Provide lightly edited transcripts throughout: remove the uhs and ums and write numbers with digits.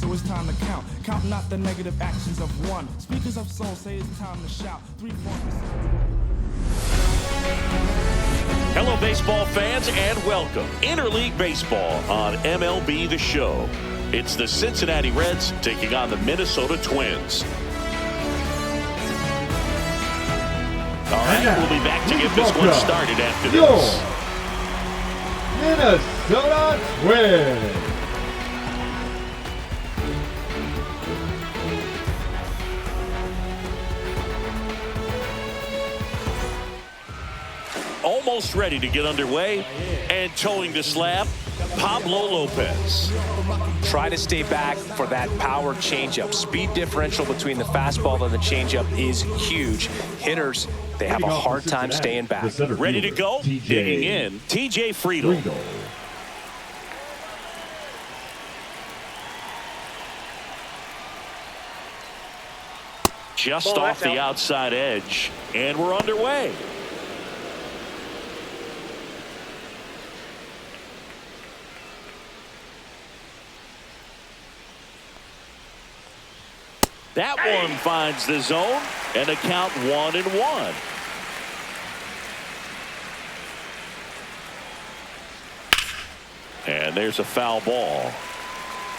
so it's time to count. Count not the negative actions of one. Speakers of soul say it's time to shout. 3-4%. Hello, baseball fans, and welcome. Interleague Baseball on MLB The Show. It's the Cincinnati Reds taking on the Minnesota Twins. All right, we'll be back to get this one started after this. Minnesota Twins. Almost ready to get underway, and towing the slab, Pablo Lopez. Try to stay back for that power changeup. Speed differential between the fastball and the changeup is huge. Hitters, they have a hard time staying back. Ready to go? Digging in, TJ Friedl. Just off the outside edge, and we're underway. That one finds the zone, and a count 1-1. And there's a foul ball.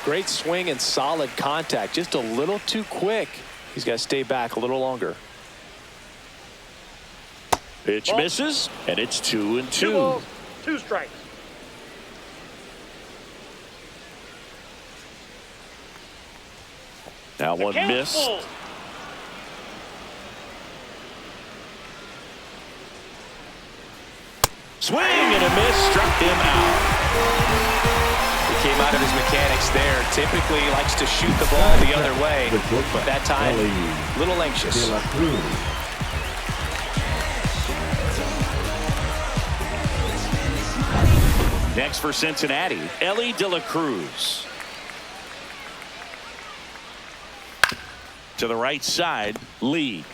Great swing and solid contact. Just a little too quick. He's got to stay back a little longer. Pitch misses, and it's 2-2. 2 balls, 2 strikes. Now one missed. Swing and a miss, struck him out. He came out of his mechanics there. Typically he likes to shoot the ball the other way, but that time a little anxious. Next for Cincinnati, Ellie De La Cruz. To the right side, Lee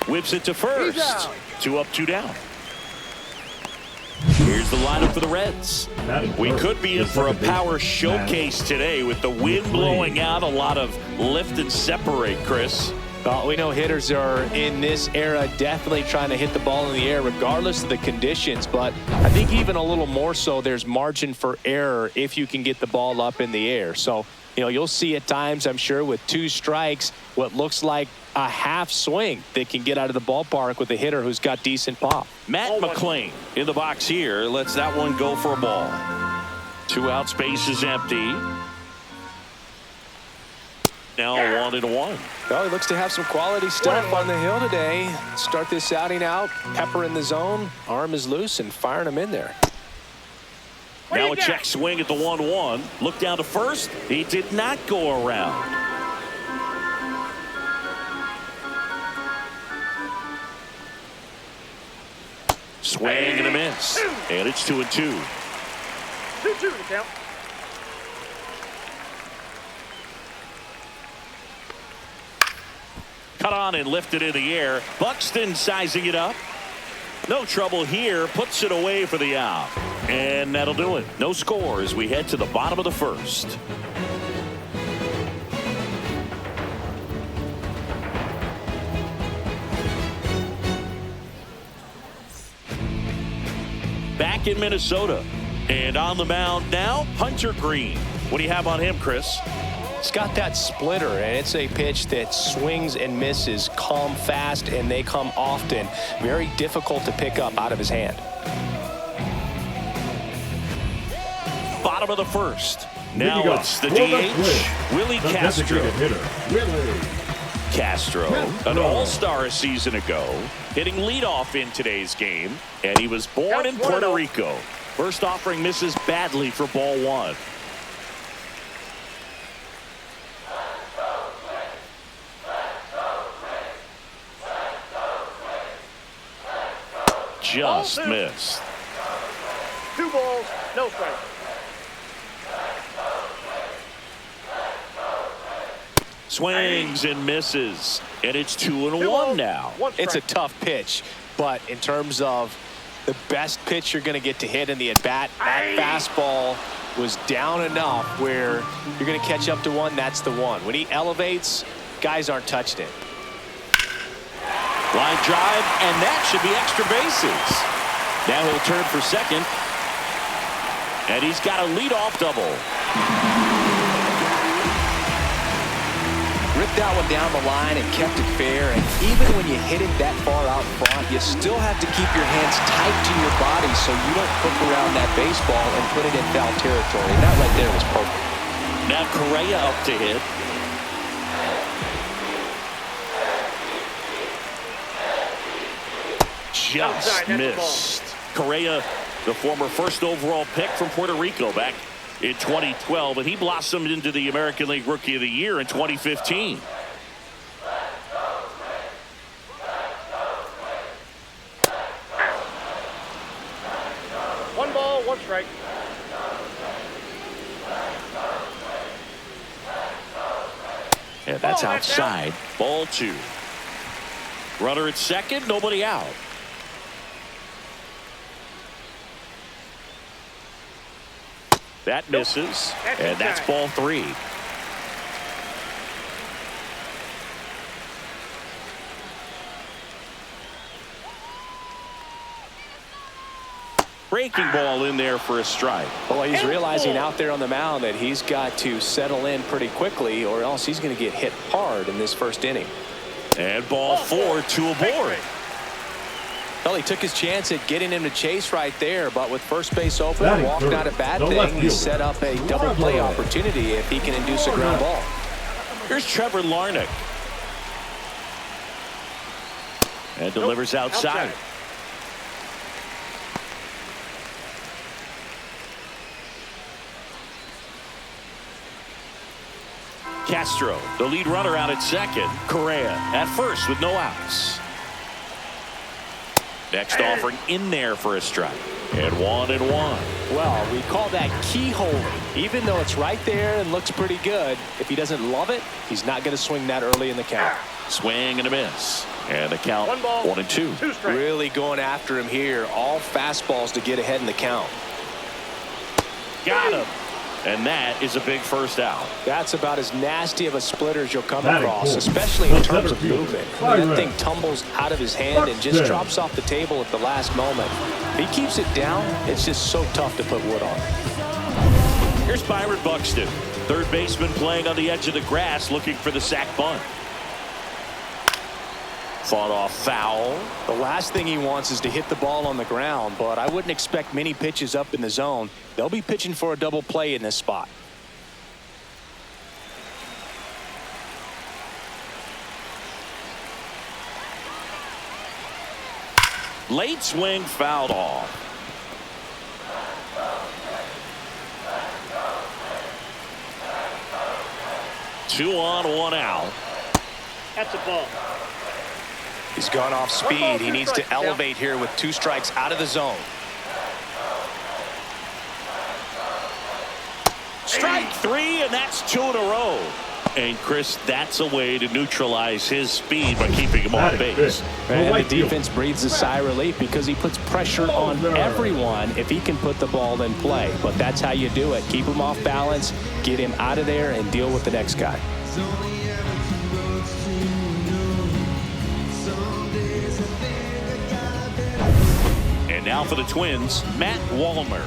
whips it to first. 2 up, 2 down. Here's the lineup for the Reds. We could be in for a power showcase today with the wind blowing out. A lot of lift and separate, Chris. Well, we know hitters are in this era definitely trying to hit the ball in the air regardless of the conditions, but I think even a little more so there's margin for error if you can get the ball up in the air. So, you know, you'll see at times, I'm sure, with 2 strikes, what looks like a half swing that can get out of the ballpark with a hitter who's got decent pop. Matt McClain in the box here. Lets that one go for a ball. 2 out, space is empty. Now 1-1. Well, he looks to have some quality stuff on the hill today. Start this outing out, pepper in the zone, arm is loose, and firing him in there. Now a check swing at the 1-1. Look down to first. He did not go around. Swing and a miss. And it's 2-2. 2-2 to count. Cut on and lifted in the air. Buxton sizing it up. No trouble here. Puts it away for the out. And that'll do it. No score as we head to the bottom of the first. Back in Minnesota. And on the mound now, Hunter Green. What do you have on him, Chris? It's got that splitter, and it's a pitch that swings and misses, come fast, and they come often. Very difficult to pick up out of his hand. Bottom of the first. Now it's the DH, Willie Castro. Castro, an all-star a season ago, hitting leadoff in today's game, and he was born in Puerto Rico. First offering misses badly for ball 1. Just missed. 2 balls, no strikes. Swings and misses, and it's 2-1 now. It's a tough pitch, but in terms of The best pitch you're going to get to hit in the at-bat. That fastball was down enough where you're going to catch up to one. That's the one. When he elevates, guys aren't touching it. Line drive, and that should be extra bases. Now he'll turn for second. And he's got a leadoff double. Ripped that one down the line and kept it fair. And even when you hit it that far out front, you still have to keep your hands tight to your body so you don't hook around that baseball and put it in foul territory. And that right there was perfect. Now Correa up to hit. Just missed. Correa, the former first overall pick from Puerto Rico back in 2012, and he blossomed into the American League Rookie of the Year in 2015. One ball, one strike. And that's outside. Ball 2. Runner at second, nobody out. That misses, and that's ball 3. Breaking ball in there for a strike. Well, he's realizing out there on the mound that he's got to settle in pretty quickly or else he's going to get hit hard in this first inning. And ball 4, 2 aboard. Well, he took his chance at getting him to chase right there, but with first base open, walked out a bad thing. He set up a double play opportunity if he can induce a ground ball. Here's Trevor Larnach. And delivers outside. Castro, the lead runner out at second. Correa at first with no outs. Next offering in there for a strike. And 1-1. Well, we call that keyholing. Even though it's right there and looks pretty good, if he doesn't love it, he's not going to swing that early in the count. Swing and a miss. And the count 1-2. Really going after him here. All fastballs to get ahead in the count. Got him. And that is a big first out. That's about as nasty of a splitter as you'll come across, especially in terms of movement. That thing tumbles out of his hand and just drops off the table at the last moment. If he keeps it down, it's just so tough to put wood on. Here's Byron Buxton, third baseman playing on the edge of the grass looking for the sac bunt. Fought off foul. The last thing he wants is to hit the ball on the ground, but I wouldn't expect many pitches up in the zone. They'll be pitching for a double play in this spot. Late swing fouled off. Two on, one out. That's a ball. He's gone off speed. He needs to elevate here with 2 strikes out of the zone. Strike 3, and that's 2 in a row. And Chris, that's a way to neutralize his speed by keeping him on base. And the defense breathes a sigh of relief because he puts pressure on everyone if he can put the ball in play. But that's how you do it. Keep him off balance, get him out of there, and deal with the next guy. And now for the Twins, Matt Wallner.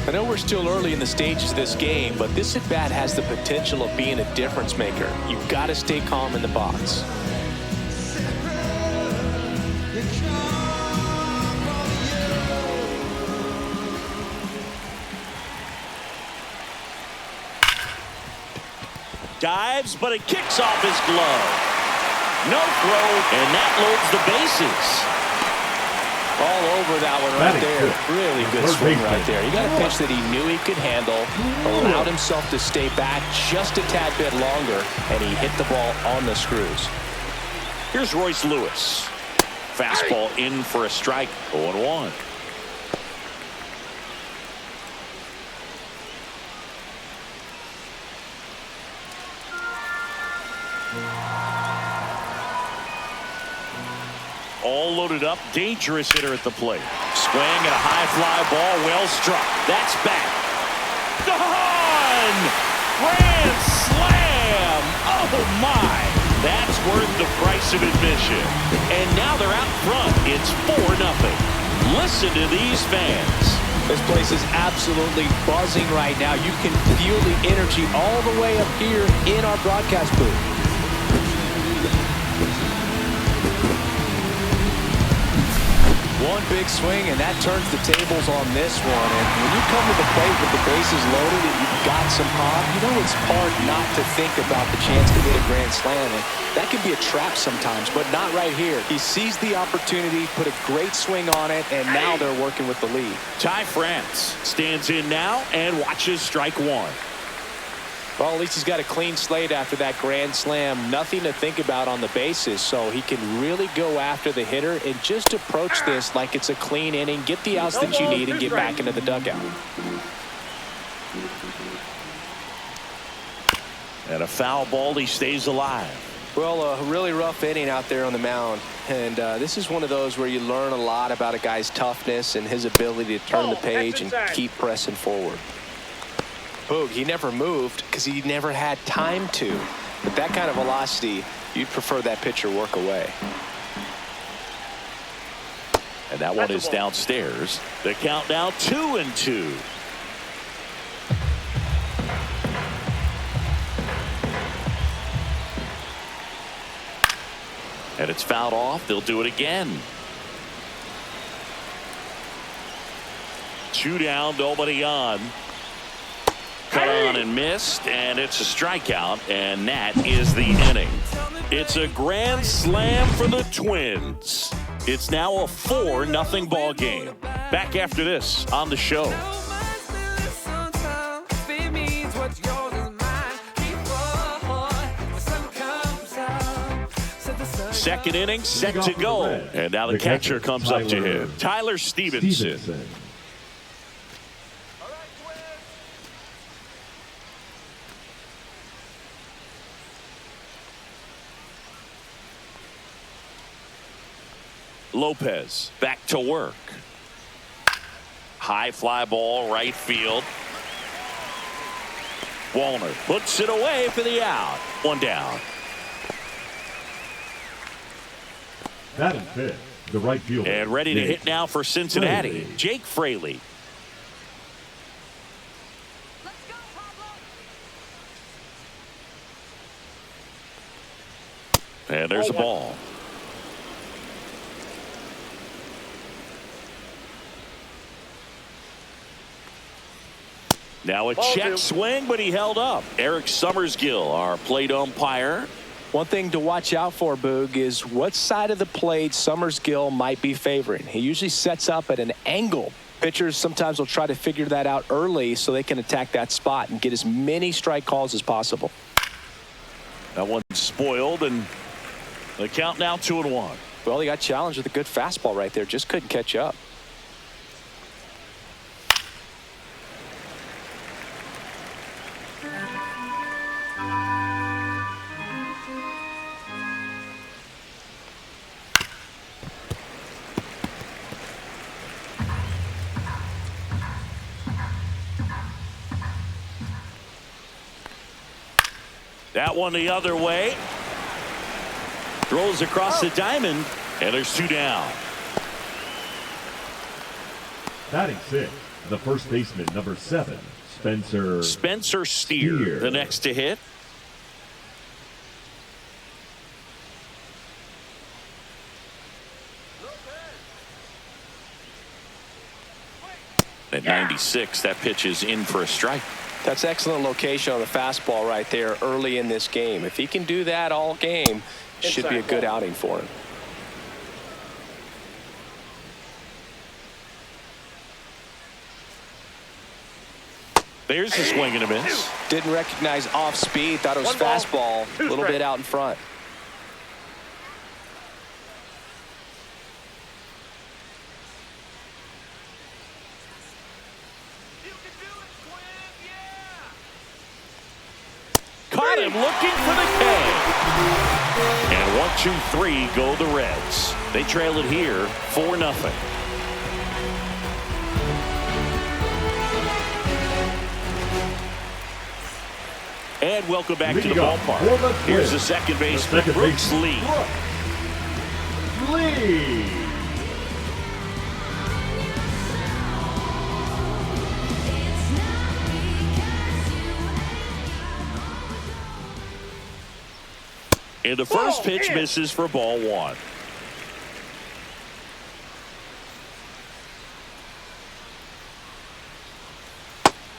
I know we're still early in the stages of this game, but this at-bat has the potential of being a difference maker. You've got to stay calm in the box. Dives, but it kicks off his glove. No throw, and that loads the bases. All over that one right there. Really good swing right there. You got a pitch that he knew he could handle, allowed himself to stay back just a tad bit longer, and he hit the ball on the screws. Here's Royce Lewis. Fastball in for a strike. 0-1. All loaded up, dangerous hitter at the plate. swing and a high fly ball, well struck. That's back. Gone! Grand slam! Oh my! That's worth the price of admission. And now they're out front. It's 4-0. Listen to these fans. This place is absolutely buzzing right now. You can feel the energy all the way up here in our broadcast booth. One big swing, and that turns the tables on this one. And when you come to the plate with the bases loaded and you've got some pop, you know it's hard not to think about the chance to hit a grand slam. And that can be a trap sometimes, but not right here. He sees the opportunity, put a great swing on it, and now they're working with the lead. Ty France stands in now and watches strike one. Well, at least he's got a clean slate after that grand slam. Nothing to think about on the bases, so he can really go after the hitter and just approach this like it's a clean inning, get the outs that you need, and get back into the dugout. And a foul ball, he stays alive. Well, a really rough inning out there on the mound. And this is one of those where you learn a lot about a guy's toughness and his ability to turn the page and keep pressing forward. Boog, he never moved because he never had time to. But that kind of velocity, you'd prefer that pitcher work away. And that one is downstairs. The count now 2-2. And it's fouled off. They'll do it again. 2 down, nobody on. Cut on and missed, and it's a strikeout, and that is the inning. It's a grand slam for the Twins. It's now a 4-0 ball game. Back after this on the show. Second inning set to go, and now the catcher comes up to him. Tyler Stevenson. Lopez back to work. High fly ball, right field. Wallner puts it away for the out. 1 down. Batting fifth, the right fielder. And ready to hit now for Cincinnati, Jake Fraley. And there's a ball. Now a check swing, but he held up. Eric Summersgill, our plate umpire. One thing to watch out for, Boog, is what side of the plate Summersgill might be favoring. He usually sets up at an angle. Pitchers sometimes will try to figure that out early so they can attack that spot and get as many strike calls as possible. That one's spoiled, and the count now 2-1. Well, he got challenged with a good fastball right there. Just couldn't catch up. That one the other way. Throws across the diamond, and there's 2 down. Batting sixth, the first baseman, number 7, Spencer Steer, the next to hit. At 96, that pitch is in for a strike. That's excellent location on the fastball right there early in this game. If he can do that all game, it should be a good outing for him. There's a swing and a miss. Didn't recognize off speed. Thought it was fastball. A little bit out in front. Caught him looking for the K. And 1, 2, 3 go the Reds. They trail it here 4-0. And welcome back to the Leading off ballpark. for the Here's the Twins, second baseman, second Brooks baseman, Lee. Brooks Lee. And the first pitch misses for ball one.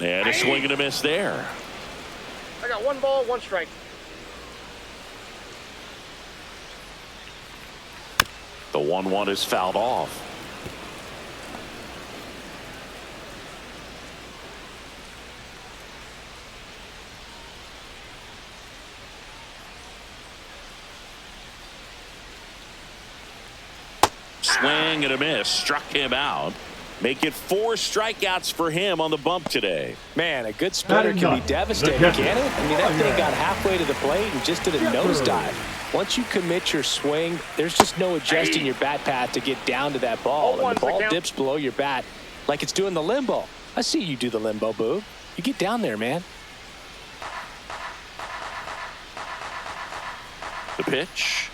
And a swing and a miss there. I got 1 ball, 1 strike. The 1-1 is fouled off. Swing and a miss. Struck him out. Make it 4 strikeouts for him on the bump today. Man, a good splitter can be devastating, can it? I mean, that thing got halfway to the plate and just did a nosedive. Once you commit your swing, there's just no adjusting your bat path to get down to that ball. And the ball dips below your bat like it's doing the limbo. I see you do the limbo, Boo. You get down there, man. The pitch.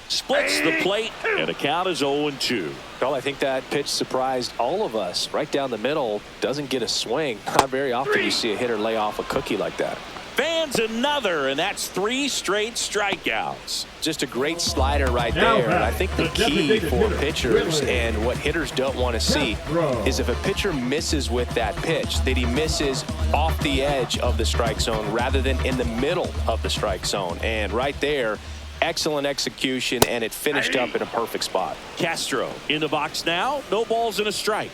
Splits the plate, and the count is 0-2. Well, I think that pitch surprised all of us. Right down the middle, doesn't get a swing. Not very often you see a hitter lay off a cookie like that. Fans another, and that's 3 straight strikeouts. Just a great slider right there. And I think the key for pitchers and what hitters don't want to see is if a pitcher misses with that pitch, that he misses off the edge of the strike zone rather than in the middle of the strike zone. And right there, excellent execution, and it finished up in a perfect spot. Castro in the box now. No balls and a strike.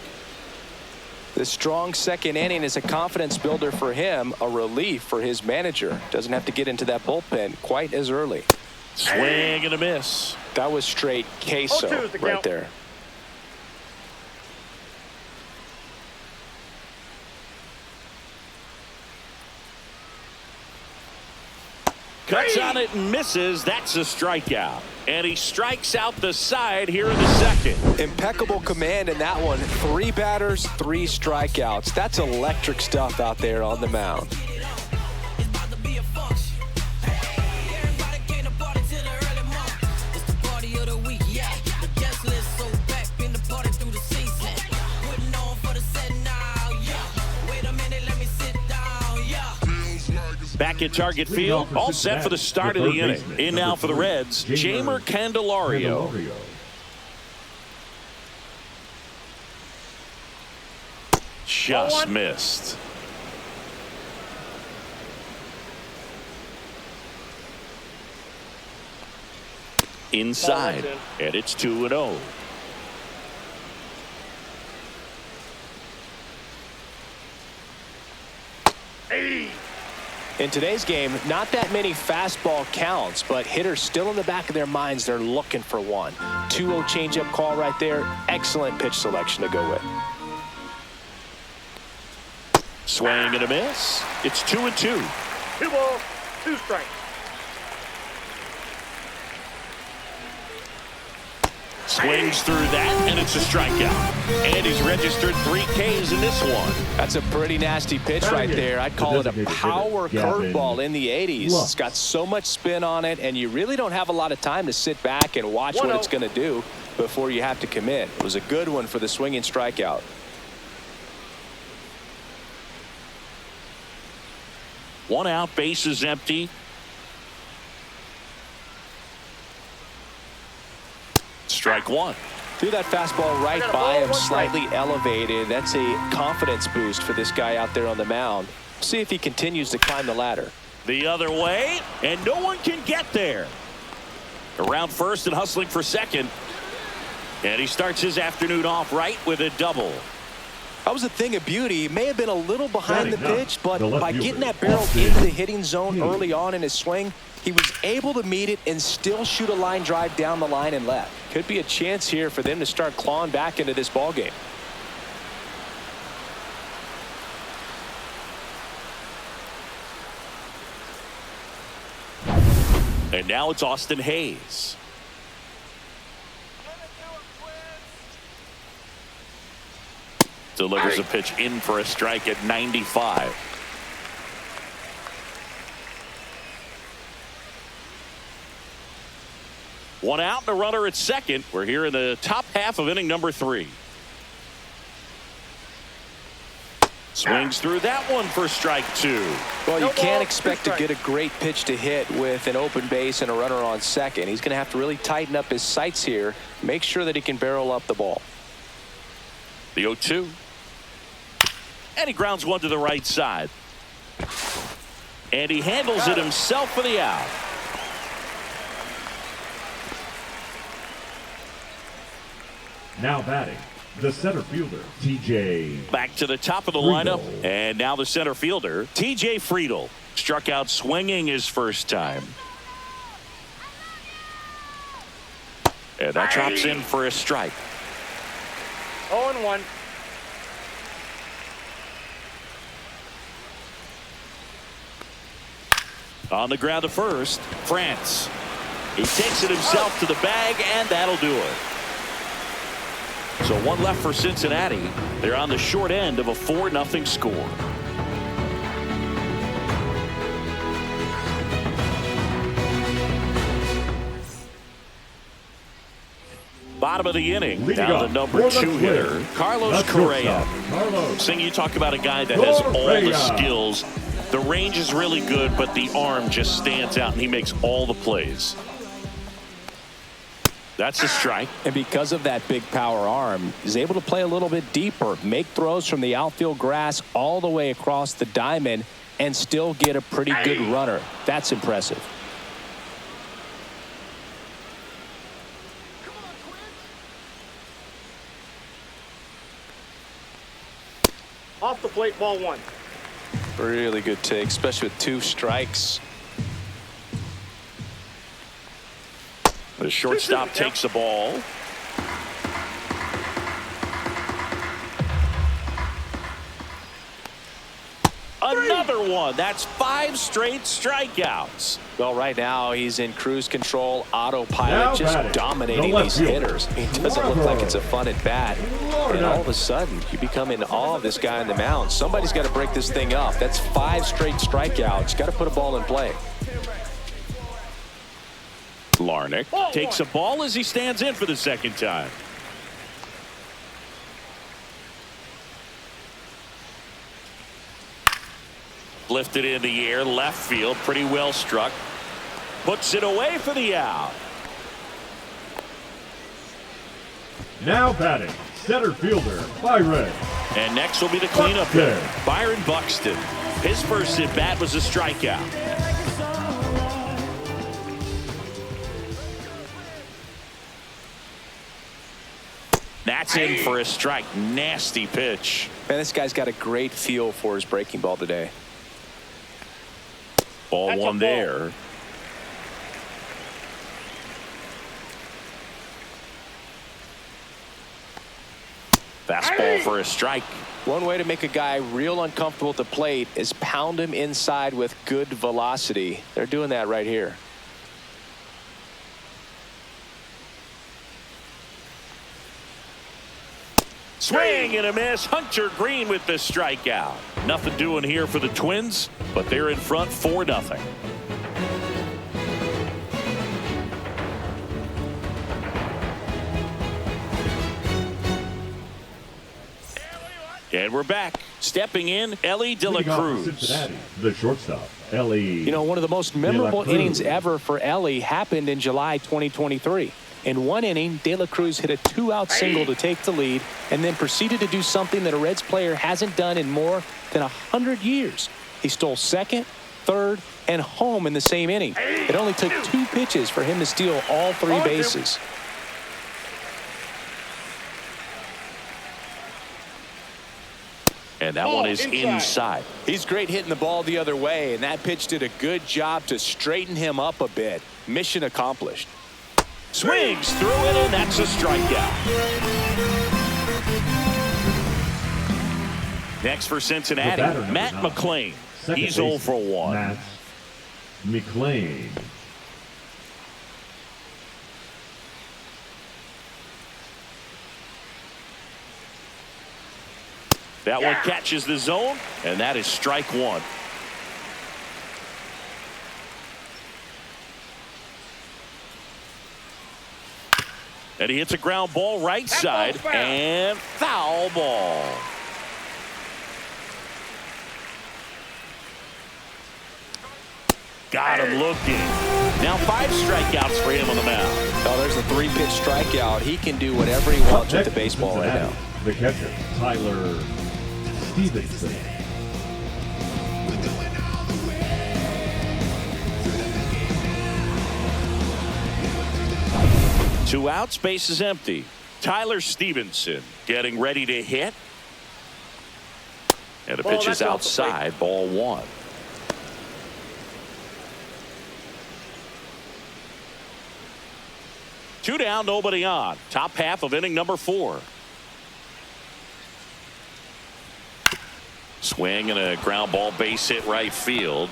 The strong second inning is a confidence builder for him, a relief for his manager. Doesn't have to get into that bullpen quite as early. Swing and a miss. That was straight queso right there. Cuts on it and misses. That's a strikeout. And he strikes out the side here in the second. Impeccable command in that one. 3 batters, 3 strikeouts. That's electric stuff out there on the mound. Back at Target Field, all set for the start of the inning. In now for the Reds, Jeimer Candelario. Just missed. Inside, and it's 2-0. In today's game, not that many fastball counts, but hitters still in the back of their minds, they're looking for one. 2-0 changeup call right there. Excellent pitch selection to go with. Swing and a miss. It's 2-2. 2 balls, 2 strikes. Swings through that, and it's a strikeout. And he's registered 3 Ks in this one. That's a pretty nasty pitch right there. I'd call it a power curveball in the 80s. It's got so much spin on it, and you really don't have a lot of time to sit back and watch what it's going to do before you have to commit. It was a good one for the swinging strikeout. One out, base is empty. Strike one. Threw that fastball right by him, slightly elevated. That's a confidence boost for this guy out there on the mound. See if he continues to climb the ladder. The other way, and no one can get there. Around first and hustling for second. And he starts his afternoon off right with a double. That was a thing of beauty. He may have been a little behind the pitch, but by getting that barrel into the hitting zone early on in his swing, he was able to meet it and still shoot a line drive down the line and left. Could be a chance here for them to start clawing back into this ball game. And now it's Austin Hayes. Delivers a pitch in for a strike at 95. One out and a runner at second. We're here in the top half of inning number 3. Swings through that one for strike 2. Well, you No can't ball, expect to 2 get a great pitch to hit with an open base and a runner on second. He's going to have to really tighten up his sights here, make sure that he can barrel up the ball. The 0-2. And he grounds one to the right side. And he handles it himself for the out. Now batting, the center fielder, T.J. Back to the top of the Friedel. lineup. And now the center fielder, T.J. Friedel. Struck out swinging his first time. And that drops in for a strike. 0-1. On the ground to first, France. He takes it himself to the bag, and that'll do it. So one left for Cincinnati. They're on the short end of a 4-0 score. Bottom of the inning, Leading down up the number for the 2 hitter, Twins, Carlos the Correa. shortstop, Carlos. Sing, you talk about a guy that has all the Correa. skills. The range is really good, but the arm just stands out, and he makes all the plays. That's a strike. And because of that big power arm, he's able to play a little bit deeper, make throws from the outfield grass all the way across the diamond, and still get a pretty good runner. That's impressive. Off the plate, ball 1. Really good take, especially with 2 strikes. The shortstop takes the ball. Another one. That's 5 straight strikeouts. Well, right now he's in cruise control, autopilot, Now just batting, dominating the left these fielder, hitters. He doesn't look like it's a fun at bat. And all of a sudden, you become in awe of this guy on the mound. Somebody's got to break this thing up. That's 5 straight strikeouts. Got to put a ball in play. Larnick takes a ball as he stands in for the second time. Lifted in the air, left field, pretty well struck. Puts it away for the out. Now batting, center fielder, Byron. And next will be the cleanup hitter, Byron Buxton. His first at bat was a strikeout. That's in for a strike. Nasty pitch. Man, this guy's got a great feel for his breaking ball today. Ball That's a one ball. there. Fastball for a strike. One way to make a guy real uncomfortable at the plate is pound him inside with good velocity. They're doing that right here. Swing and a miss. Hunter Green with the strikeout. Nothing doing here for the Twins, but they're in front 4-0. And we're back. Stepping in, Ellie De La Leading off for Cruz. Cincinnati, the shortstop, Ellie. You know, one of the most memorable innings ever for Ellie happened in July 2023. In one inning, De La Cruz hit a 2-out single to take the lead and then proceeded to do something that a Reds player hasn't done in more than 100 years. He stole second, third, and home in the same inning. It only took 2 pitches for him to steal all 3 bases. And that one is inside. He's great hitting the ball the other way, and that pitch did a good job to straighten him up a bit. Mission accomplished. Swings through it, and that's a strikeout. Next for Cincinnati, Matt McClain. He's 0 for 1. Matt McClain. That one catches the zone, and that is strike 1. And he hits a ground ball right side and foul ball. Got him looking. Now 5 strikeouts for him on the mound. Oh, there's a 3-pitch strikeout. He can do whatever he wants with the baseball right now. The catcher, Tyler Stevenson. Two outs, base is empty. Tyler Stevenson getting ready to hit. And the pitch is outside, ball 1. Two down, nobody on. Top half of inning number 4. Swing and a ground ball, base hit right field.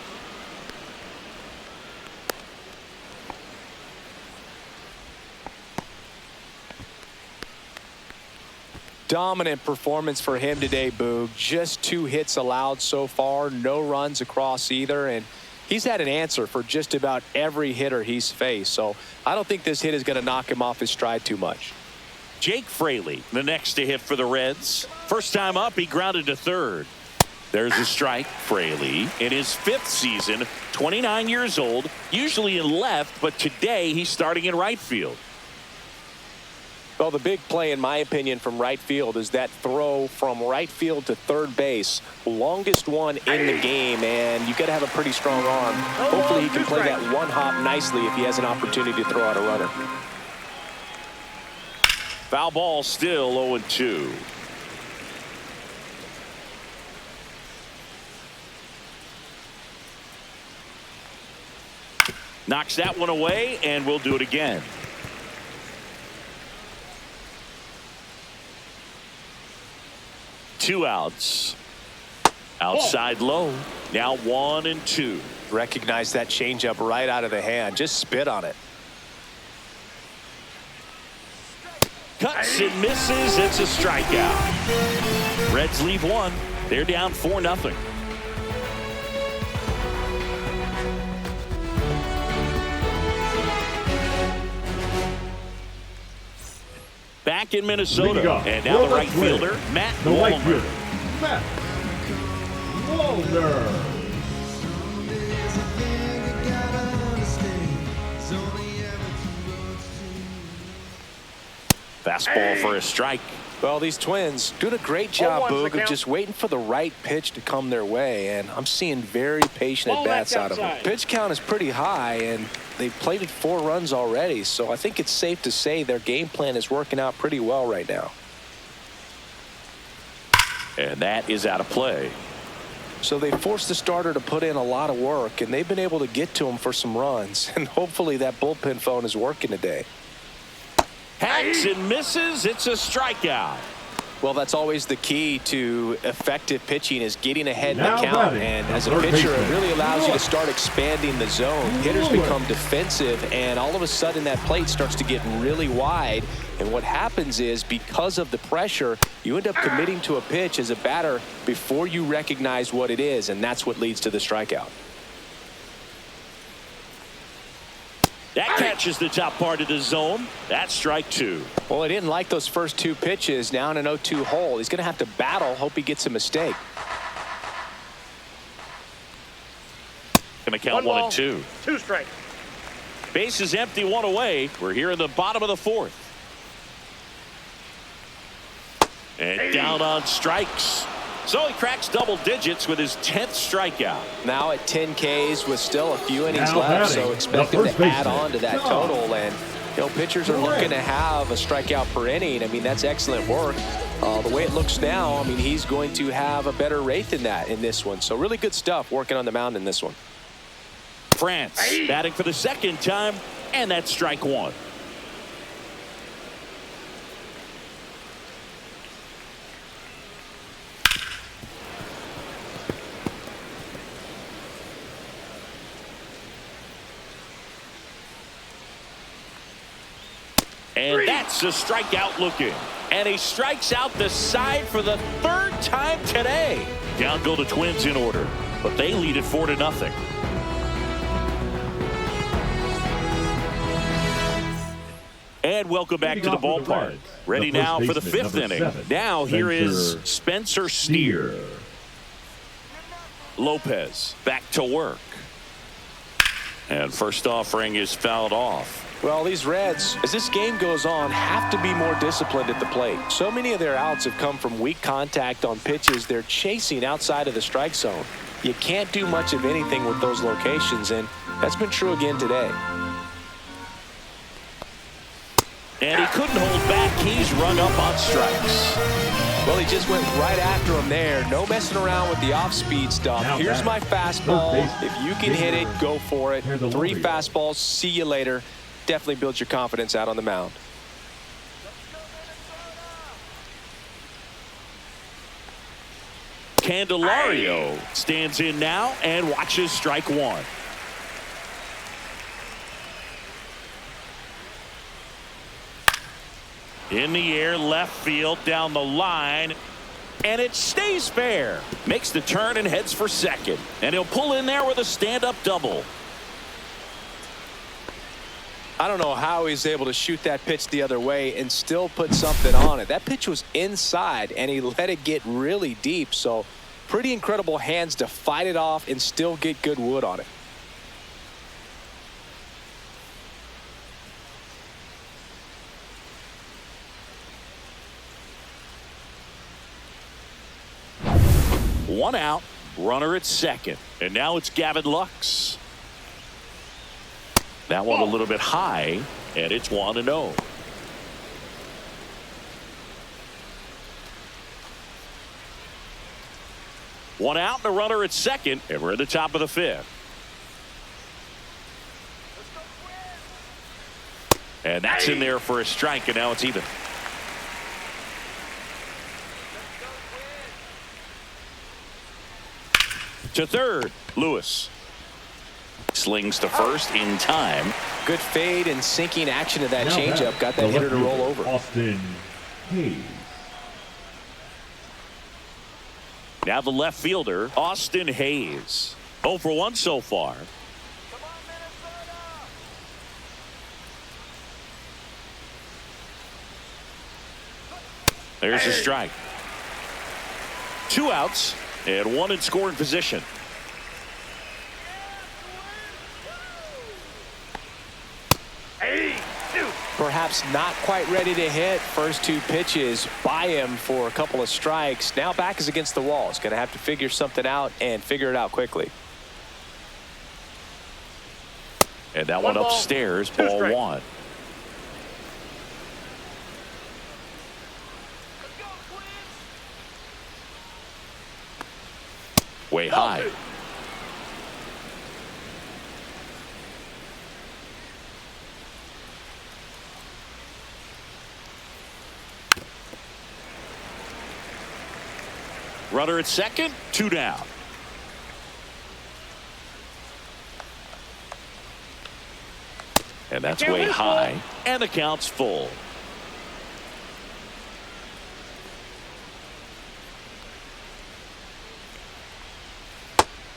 Dominant performance for him today, Boog. Just 2 hits allowed so far, no runs across either, and he's had an answer for just about every hitter he's faced. So I don't think this hit is going to knock him off his stride too much. Jake Fraley, the next to hit for the Reds. First time up, he grounded to third. There's a strike. Fraley in his 5th season, 29 years old, usually in left, but today he's starting in right field. Well, the big play, in my opinion, from right field is that throw from right field to third base. Longest one in the game, and you've got to have a pretty strong arm. Hopefully he can play that one hop nicely if he has an opportunity to throw out a runner. Foul ball, still 0-2. Knocks that one away, and we'll do it again. Two outs. Outside low. Now 1-2. Recognize that changeup right out of the hand. Just spit on it. Cuts and misses. It's a strikeout. Reds leave 1. They're down 4-0. Back in Minnesota, and now the right fielder, Matt Walner. Fastball for a strike. Well, these Twins doing a great job, Boog, of just waiting for the right pitch to come their way, and I'm seeing very patient at-bats out of them. Pitch count is pretty high, and they've plated 4 runs already, so I think it's safe to say their game plan is working out pretty well right now. And that is out of play. So they forced the starter to put in a lot of work, and they've been able to get to him for some runs, and hopefully that bullpen phone is working today. Hacks and misses. It's a strikeout. Well, that's always the key to effective pitching, is getting ahead in the count. And as a pitcher, it really allows you to start expanding the zone. Hitters become defensive, and all of a sudden that plate starts to get really wide. And what happens is, because of the pressure, you end up committing to a pitch as a batter before you recognize what it is, and that's what leads to the strikeout. That catches the top part of the zone. That's strike 2. Well, he didn't like those first 2 pitches. Now in an 0-2 hole, he's going to have to battle, hope he gets a mistake. Going to count 1-2. 2 strikes. Base is empty, 1 away. We're here in the bottom of the 4th. And down on strikes. So he cracks double digits with his 10th strikeout. Now at 10 Ks with still a few innings left, so expect him to add on to that total. And, you know, pitchers are looking to have a strikeout per inning. I mean, that's excellent work. The way it looks now, I mean, he's going to have a better rate than that in this one. So really good stuff working on the mound in this one. France batting for the 2nd time, and that's strike 1. And that's a strikeout looking. And he strikes out the side for the 3rd time today. Down go the Twins in order, but they lead it 4-0. And welcome back to the ballpark. Ready now for the fifth inning. Now here is Spencer Steer. Lopez back to work. And first offering is fouled off. Well, these Reds, as this game goes on, have to be more disciplined at the plate. So many of their outs have come from weak contact on pitches they're chasing outside of the strike zone. You can't do much of anything with those locations, and that's been true again today. And he couldn't hold back. He's rung up on strikes. Well, he just went right after him there. No messing around with the off-speed stuff. Here's my fastball. If you can hit it, go for it. 3 fastballs. See you later. Definitely builds your confidence out on the mound. Candelario stands in now and watches strike one. In the air, left field, down the line, and it stays fair. Makes the turn and heads for second. And he'll pull in there with a stand-up double. I don't know how he's able to shoot that pitch the other way and still put something on it. That pitch was inside, and he let it get really deep. So pretty incredible hands to fight it off and still get good wood on it. One out, runner at second. And now it's Gavin Lux. That one a little bit high, and it's 1-0. One out and a runner at second, and we're at the top of the fifth. And that's in there for a strike, and now it's even. To third, Lewis. Slings to first in time. Good fade and sinking action of that changeup. Got that hitter to roll over. Austin Hayes. Now the left fielder, Austin Hayes. 0 for 1 so far. There's a strike. 2 outs and 1 in scoring position. Perhaps not quite ready to hit. First 2 pitches by him for a couple of strikes. Now back is against the wall. He's going to have to figure something out and figure it out quickly. And that one upstairs, ball 1. Way high. Runner at second, 2 down. And that's way high, and the count's full.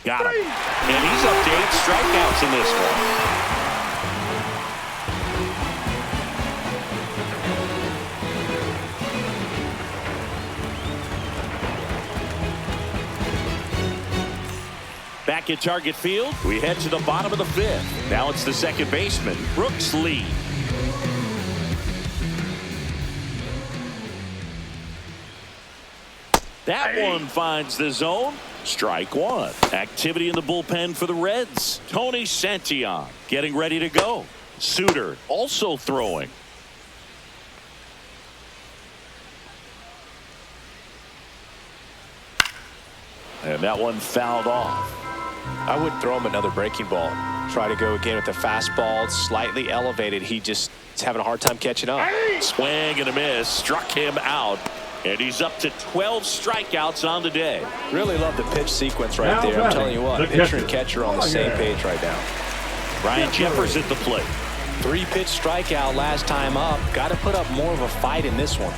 Got him. And he's up to 8 strikeouts in this one. Back at Target Field, we head to the bottom of the 5th. Now it's the second baseman, Brooks Lee. That one finds the zone. Strike 1. Activity in the bullpen for the Reds. Tony Santillan getting ready to go. Suter also throwing. And that one fouled off. I would throw him another breaking ball. Try to go again with the fastball, slightly elevated. He just is having a hard time catching up. Swing and a miss. Struck him out. And he's up to 12 strikeouts on the day. Really love the pitch sequence right there. I'm telling you what, pitcher and catcher on the same page right now. Ryan Jeffers at the plate. 3-pitch strikeout last time up. Got to put up more of a fight in this one.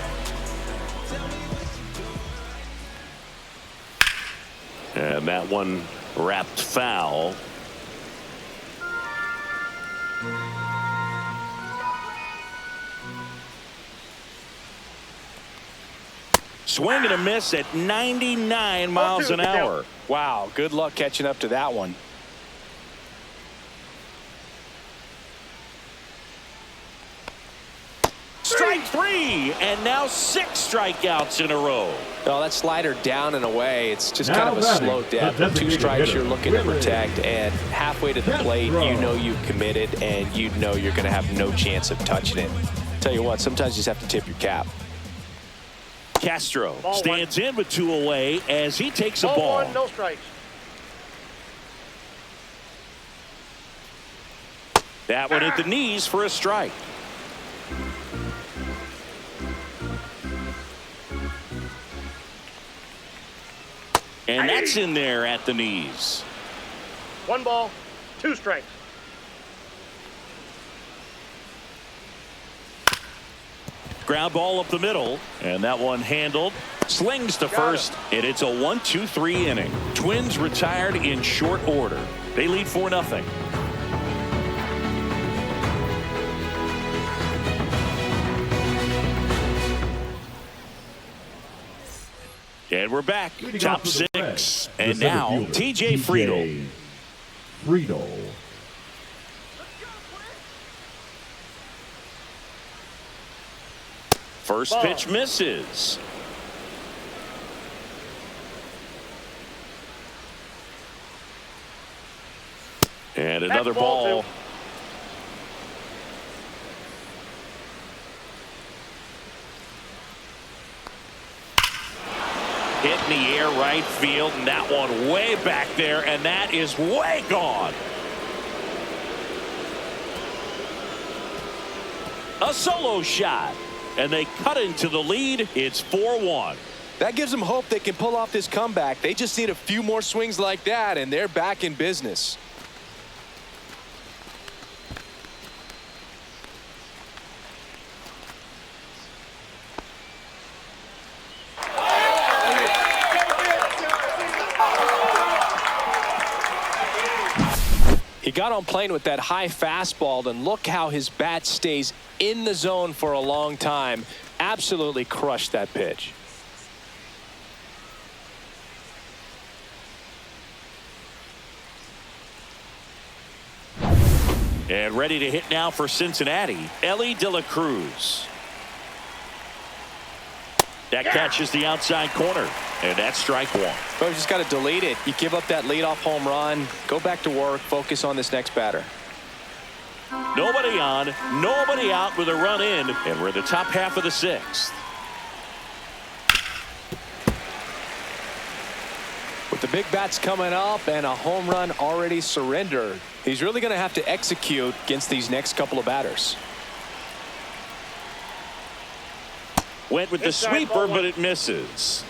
And that one wrapped foul. swing and a miss at 99 miles an hour. Wow, good luck catching up to that one. Strike 3, and now 6 strikeouts in a row. Well, that slider down and away, it's just kind of a slow death. 2 strikes you're looking to protect, and halfway to the plate, you know you've committed, and you know you're going to have no chance of touching it. Tell you what, sometimes you just have to tip your cap. Castro stands in with 2 away as he takes a ball. 1, no strikes. That one at the knees for a strike. And that's in there at the knees. 1 ball, 2 strikes. Ground ball up the middle, and that one handled. Slings to first, and it's a 1-2-3 inning. Twins retired in short order. They lead 4-0. And we're back. Top 6. And now, TJ Friedl. First pitch misses. And another ball. Hit in the air right field, and that one way back there, and that is way gone. A solo shot, and they cut into the lead. It's 4-1. That gives them hope they can pull off this comeback. They just need a few more swings like that, and they're back in business. He got on plane with that high fastball, and look how his bat stays in the zone for a long time. Absolutely crushed that pitch. And ready to hit now for Cincinnati, Ellie De La Cruz. That catches the outside corner, and that's strike 1. But you just got to delete it. You give up that leadoff home run, go back to work, focus on this next batter. Nobody on, nobody out with a run in, and we're in the top half of the 6th. With the big bats coming up and a home run already surrendered, he's really going to have to execute against these next couple of batters. Went with the sweeper, but it misses.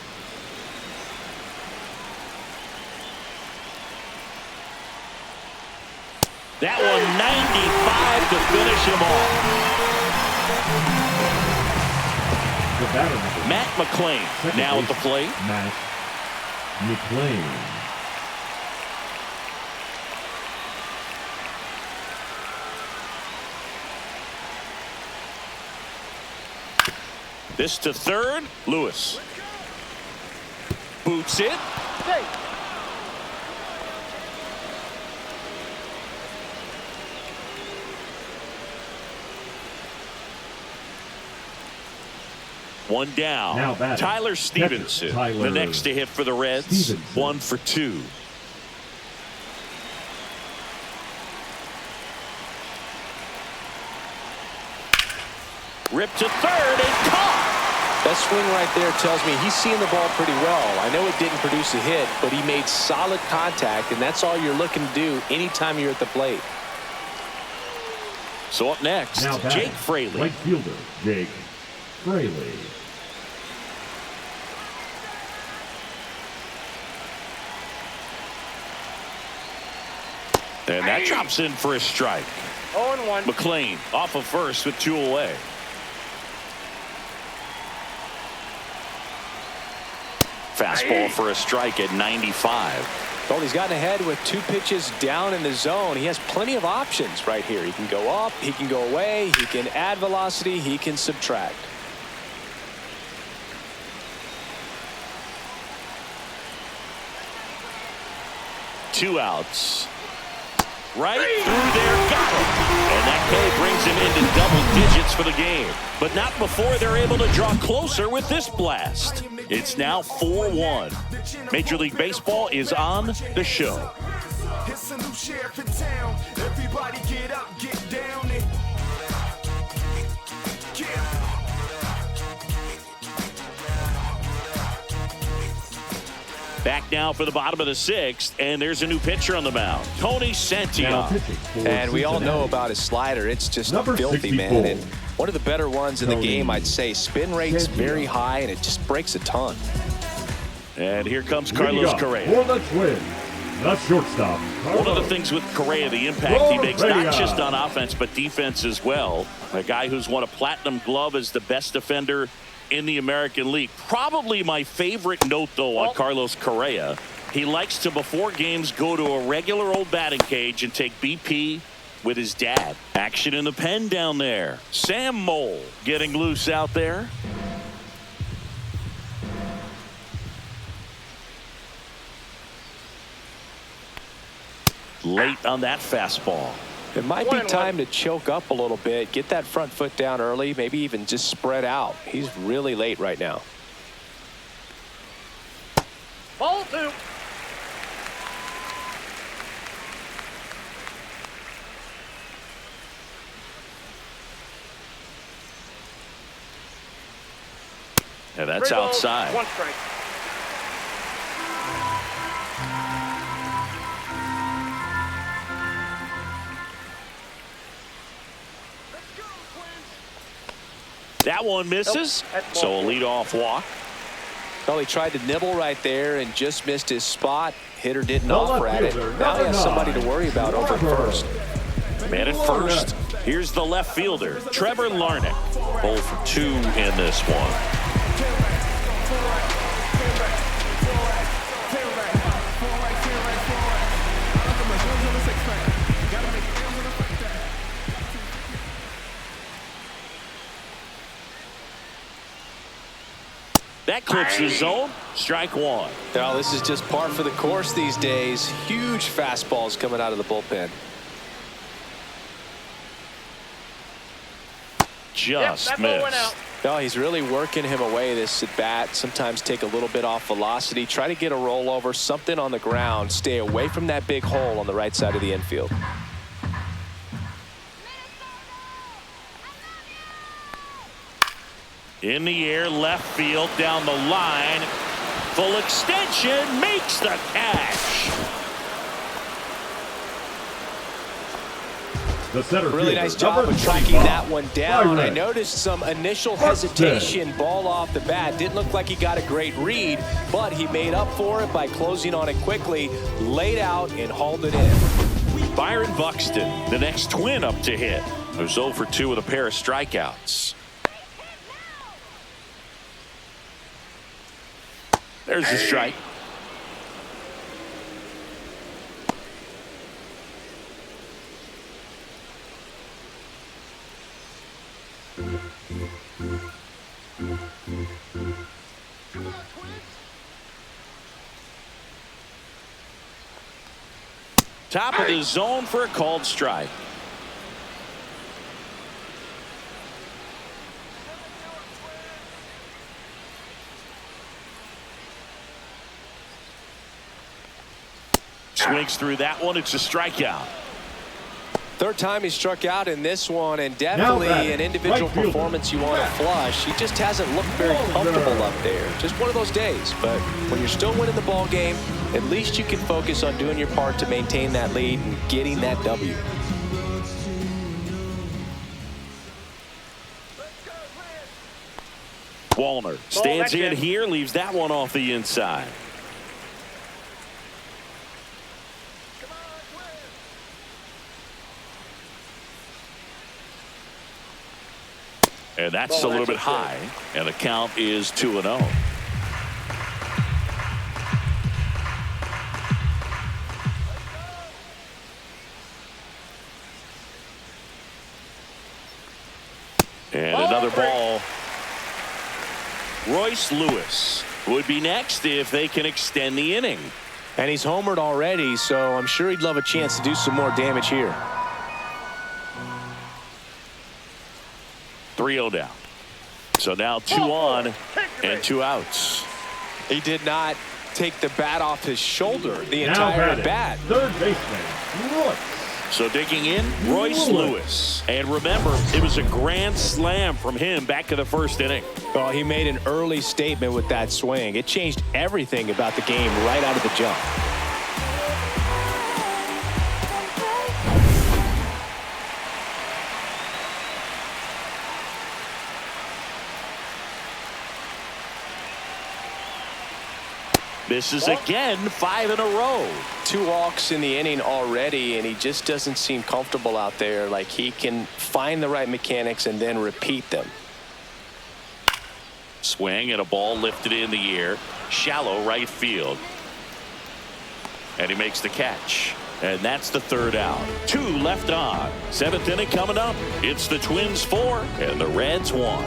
That one 95 to finish him off. Matt McClain now at the plate. Matt McClain. This to third. Lewis boots it. One down. Now batting, Tyler Stevenson, the next to hit for the Reds. 1 for 2. Ripped to third and caught. That swing right there tells me he's seeing the ball pretty well. I know it didn't produce a hit, but he made solid contact, and that's all you're looking to do anytime you're at the plate. So up next, Jake Fraley. Right fielder, Jake Fraley. And that drops in for a strike. 0-1. McClain off of first with 2 away. Fastball for a strike at 95. Well, he's gotten ahead with 2 pitches down in the zone. He has plenty of options right here. He can go up, he can go away, he can add velocity, he can subtract. 2 outs. Right through there, got him. And that K brings him into double digits for the game. But not before they're able to draw closer with this blast. It's now 4-1. Major League Baseball is on the show. It's a new sheriff in town. Everybody get up, get down and Back now for the bottom of the 6th, and there's a new pitcher on the mound, Tony Santillan. And we all know about his slider. It's just Number filthy, 64. man. And one of the better ones in the game, I'd say. Spin rate's very high, and it just breaks a ton. And here comes Carlos Correa. For the Twins, the shortstop. One of the things with Correa, the impact he makes, not just on offense, but defense as well. A guy who's won a platinum glove as the best defender in the American League. Probably my favorite note, though, on Carlos Correa. He likes to, before games, go to a regular old batting cage and take BP with his dad. Action in the pen down there. Sam Mole getting loose out there. Late on that fastball. It might be time to choke up a little bit, get that front foot down early, maybe even just spread out. He's really late right now. Ball 2. And that's 3 balls, outside. 1 strike. That one misses. So a leadoff walk. Well, he tried to nibble right there and just missed his spot. Hitter didn't offer at it. Now he has somebody to worry about over at first. Man at first. Here's the left fielder, Trevor Larnach. 0 for 2 in this one. That clips the zone. Strike 1. Now, this is just par for the course these days. Huge fastballs coming out of the bullpen. Just missed. No, he's really working him away this at bat. Sometimes take a little bit off velocity. Try to get a rollover, something on the ground. Stay away from that big hole on the right side of the infield. In the air, left field, down the line. Full extension, makes the catch. The center Really fielder, nice job number of tracking 25. that one down. I Right. noticed some initial hesitation, ball off the bat. Didn't look like he got a great read, but he made up for it by closing on it quickly, laid out, and hauled it in. Byron Buxton, the next Twin up to hit. Who's 0 for 2 with a pair of strikeouts. There's the strike. Top of the zone for a called strike. Swings through that one. It's a strikeout. Third time he struck out in this one, and definitely an individual performance you want to flush. He just hasn't looked very comfortable up there. Just one of those days. But when you're still winning the ball game, at least you can focus on doing your part to maintain that lead and getting that W. Wallner stands in here, leaves that one off the inside. And that's a little bit high, and the count is 2-0. And another ball. Royce Lewis would be next if they can extend the inning. And he's homered already, so I'm sure he'd love a chance to do some more damage here. 3-0 down. So now 2 on and 2 outs. He did not take the bat off his shoulder the Now entire batting, bat. third baseman, Royce. So digging in, Royce Lewis. And remember, it was a grand slam from him back to the first inning. Well, he made an early statement with that swing. It changed everything about the game right out of the jump. Misses again, 5 in a row. 2 walks in the inning already, and he just doesn't seem comfortable out there. Like he can find the right mechanics and then repeat them. Swing and a ball lifted in the air. Shallow right field. And he makes the catch. And that's the 3rd out. 2 left on. 7th inning coming up. It's the Twins 4 and the Reds 1.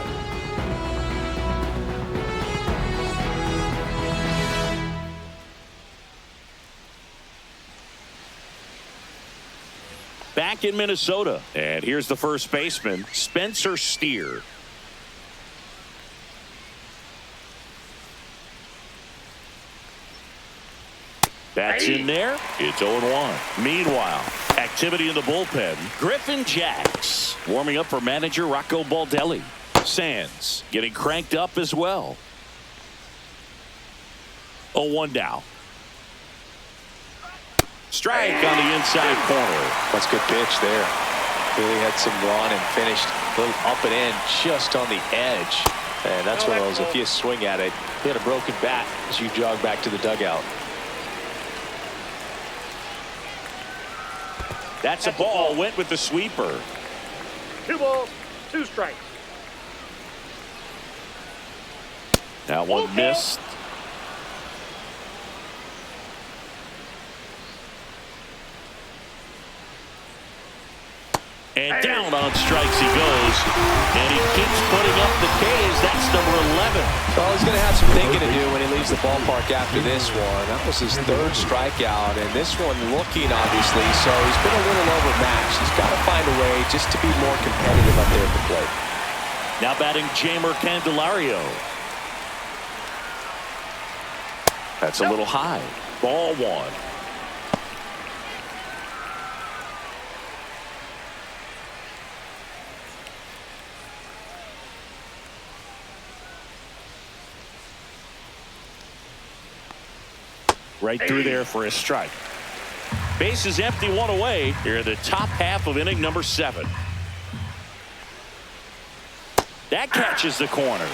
Back in Minnesota. And here's the first baseman, Spencer Steer. That's in there. It's 0-1. Meanwhile, activity in the bullpen. Griffin Jacks warming up for manager Rocco Baldelli. Sands getting cranked up as well. 0-1 down. Strike on the inside corner. That's a good pitch there. Really had some run and finished a little up and in just on the edge. And that's one of those, if you swing at it, you had a broken bat as you jog back to the dugout. That's a ball. Went with the sweeper. 2 balls, 2 strikes. That one missed. And down on strikes he goes. And he keeps putting up the K's. That's number 11. Well, he's going to have some thinking to do when he leaves the ballpark after this one. That was his 3rd strikeout, and this one looking, obviously, so he's been a little overmatched. He's got to find a way just to be more competitive up there at the plate. Now batting Jamer Candelario. That's a little high. Ball 1. Right through there for a strike. Base is empty, 1 away here in the top half of inning number 7. That catches the corner.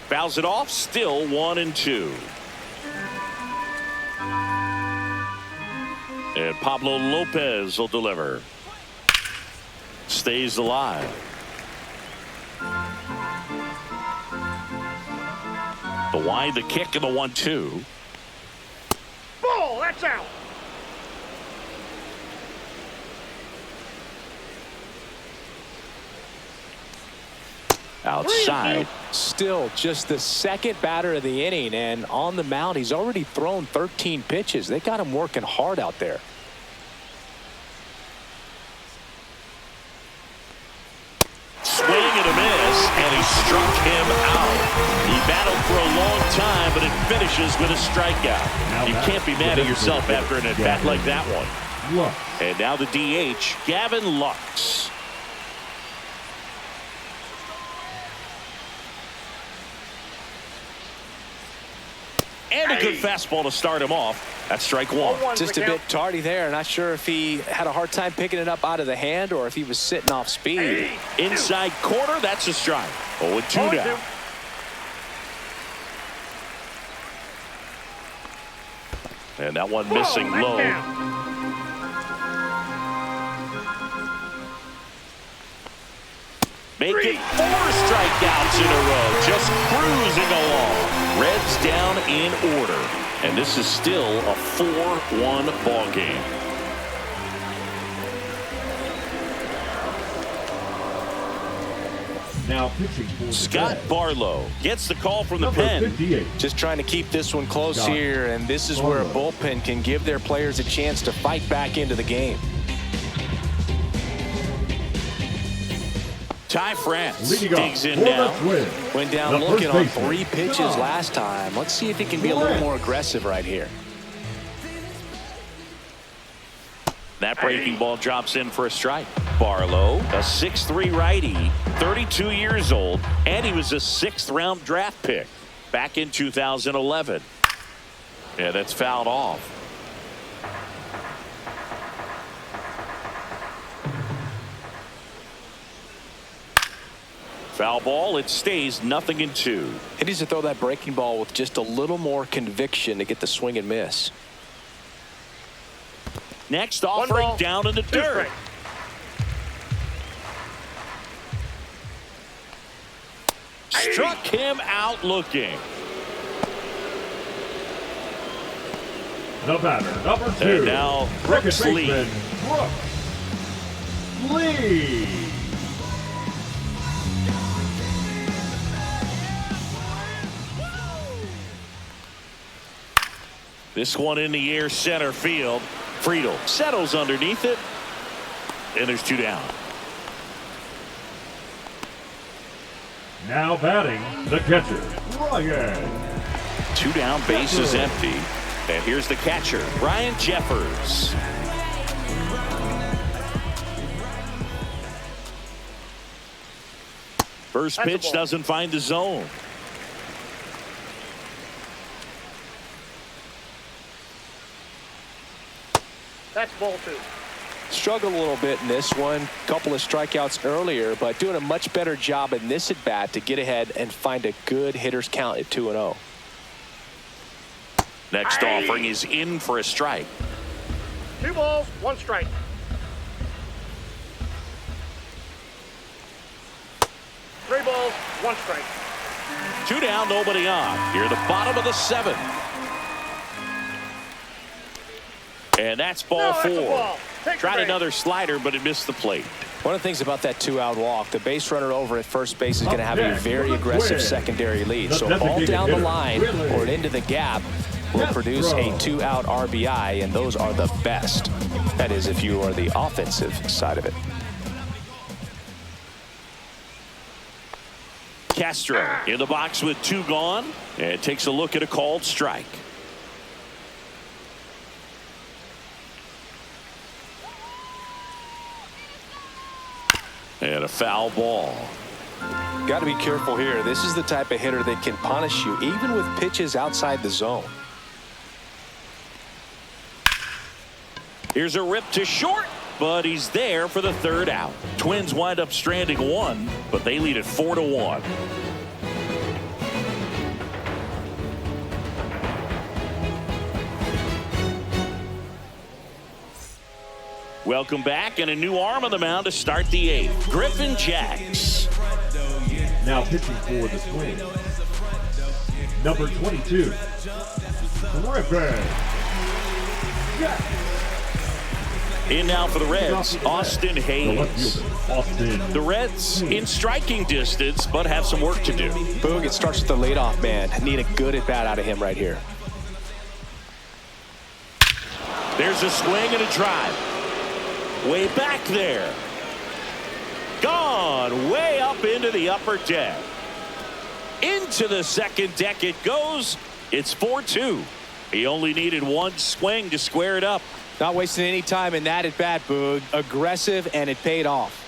Fouls it off, still 1-2. And Pablo Lopez will deliver. Stays alive. The wide, the kick, and the 1-2. Ball, that's out. Outside. Still just the 2nd batter of the inning, and on the mound he's already thrown 13 pitches. They got him working hard out there. Swing and a miss, and he struck him out. He battled for a long time, but it finishes with a strikeout. You can't be mad at yourself after an at-bat like that one. Lux. And now the DH, Gavin Lux. And a good fastball to start him off. That's strike 1. Just a bit tardy there. Not sure if he had a hard time picking it up out of the hand or if he was sitting off speed. Inside corner, that's a strike. 0-2 now. And that one missing low. Making 4 strikeouts in a row. Just cruising along. Reds down in order. And this is still a 4-1 ball game. Now pitching for the Scott Reds, Barlow gets the call from the number pen. 58. Just trying to keep this one close Scott here, and this is where a Barlow. bullpen can give their players a chance to fight back into the game. Ty France Leading digs off in for the now. Twins, Went down the looking first on baseman, 3 pitches Scott last time. Let's see if he can be a little more aggressive right here. That breaking ball drops in for a strike. Barlow, a 6'3" righty, 32 years old, and he was a 6th-round draft pick back in 2011. Yeah, that's fouled off. Foul ball. It stays 0-2. He needs to throw that breaking ball with just a little more conviction to get the swing and miss. Next offering ball, down in the 2 dirt. strikes. Struck him out looking. The batter, number 2. And now Brooks second Lee. baseman, Brooks Lee. This one in the air, center field. Friedel settles underneath it, and there's 2 down. Now batting, the catcher, Ryan. 2 down, bases empty. And here's the catcher, Ryan Jeffers. First That's a pitch ball. doesn't find the zone. That's ball 2. Struggled a little bit in this one. Couple of strikeouts earlier, but doing a much better job in this at bat to get ahead and find a good hitter's count at 2-0. Next offering is in for a strike. 2 balls, 1 strike. 3 balls, 1 strike. 2 down, nobody on. Here, the bottom of the 7th. And that's ball No, that's a 4. ball. Take the Tried break. another slider, but it missed the plate. One of the things about that 2-out walk, the base runner over at first base is going to have a next, very for the aggressive Twins, secondary lead. the So a ball designated down the hitter, line Willie. or into the gap will produce a Castro. 2-out RBI, and those are the best. That is, if you are the offensive side of it. Castro in the box with 2 gone, and takes a look at a called strike. And a foul ball. Got to be careful here. This is the type of hitter that can punish you even with pitches outside the zone. Here's a rip to short, but he's there for the 3rd out. Twins wind up stranding 1, but they lead it 4-1. Welcome back, and a new arm on the mound to start the 8th. Griffin Jacks. Now pitching for the Twins, number 22, Griffin Jack. In now for the Reds, Austin The left Hayes. fielder, Austin. The Reds in striking distance, but have some work to do. Boog, it starts with the leadoff man. Need a good at bat out of him right here. There's a swing and a drive. Way back there. Gone way up into the upper deck. Into the 2nd deck it goes. It's 4-2. He only needed 1 swing to square it up. Not wasting any time in that at bat, Boog. Aggressive, and it paid off.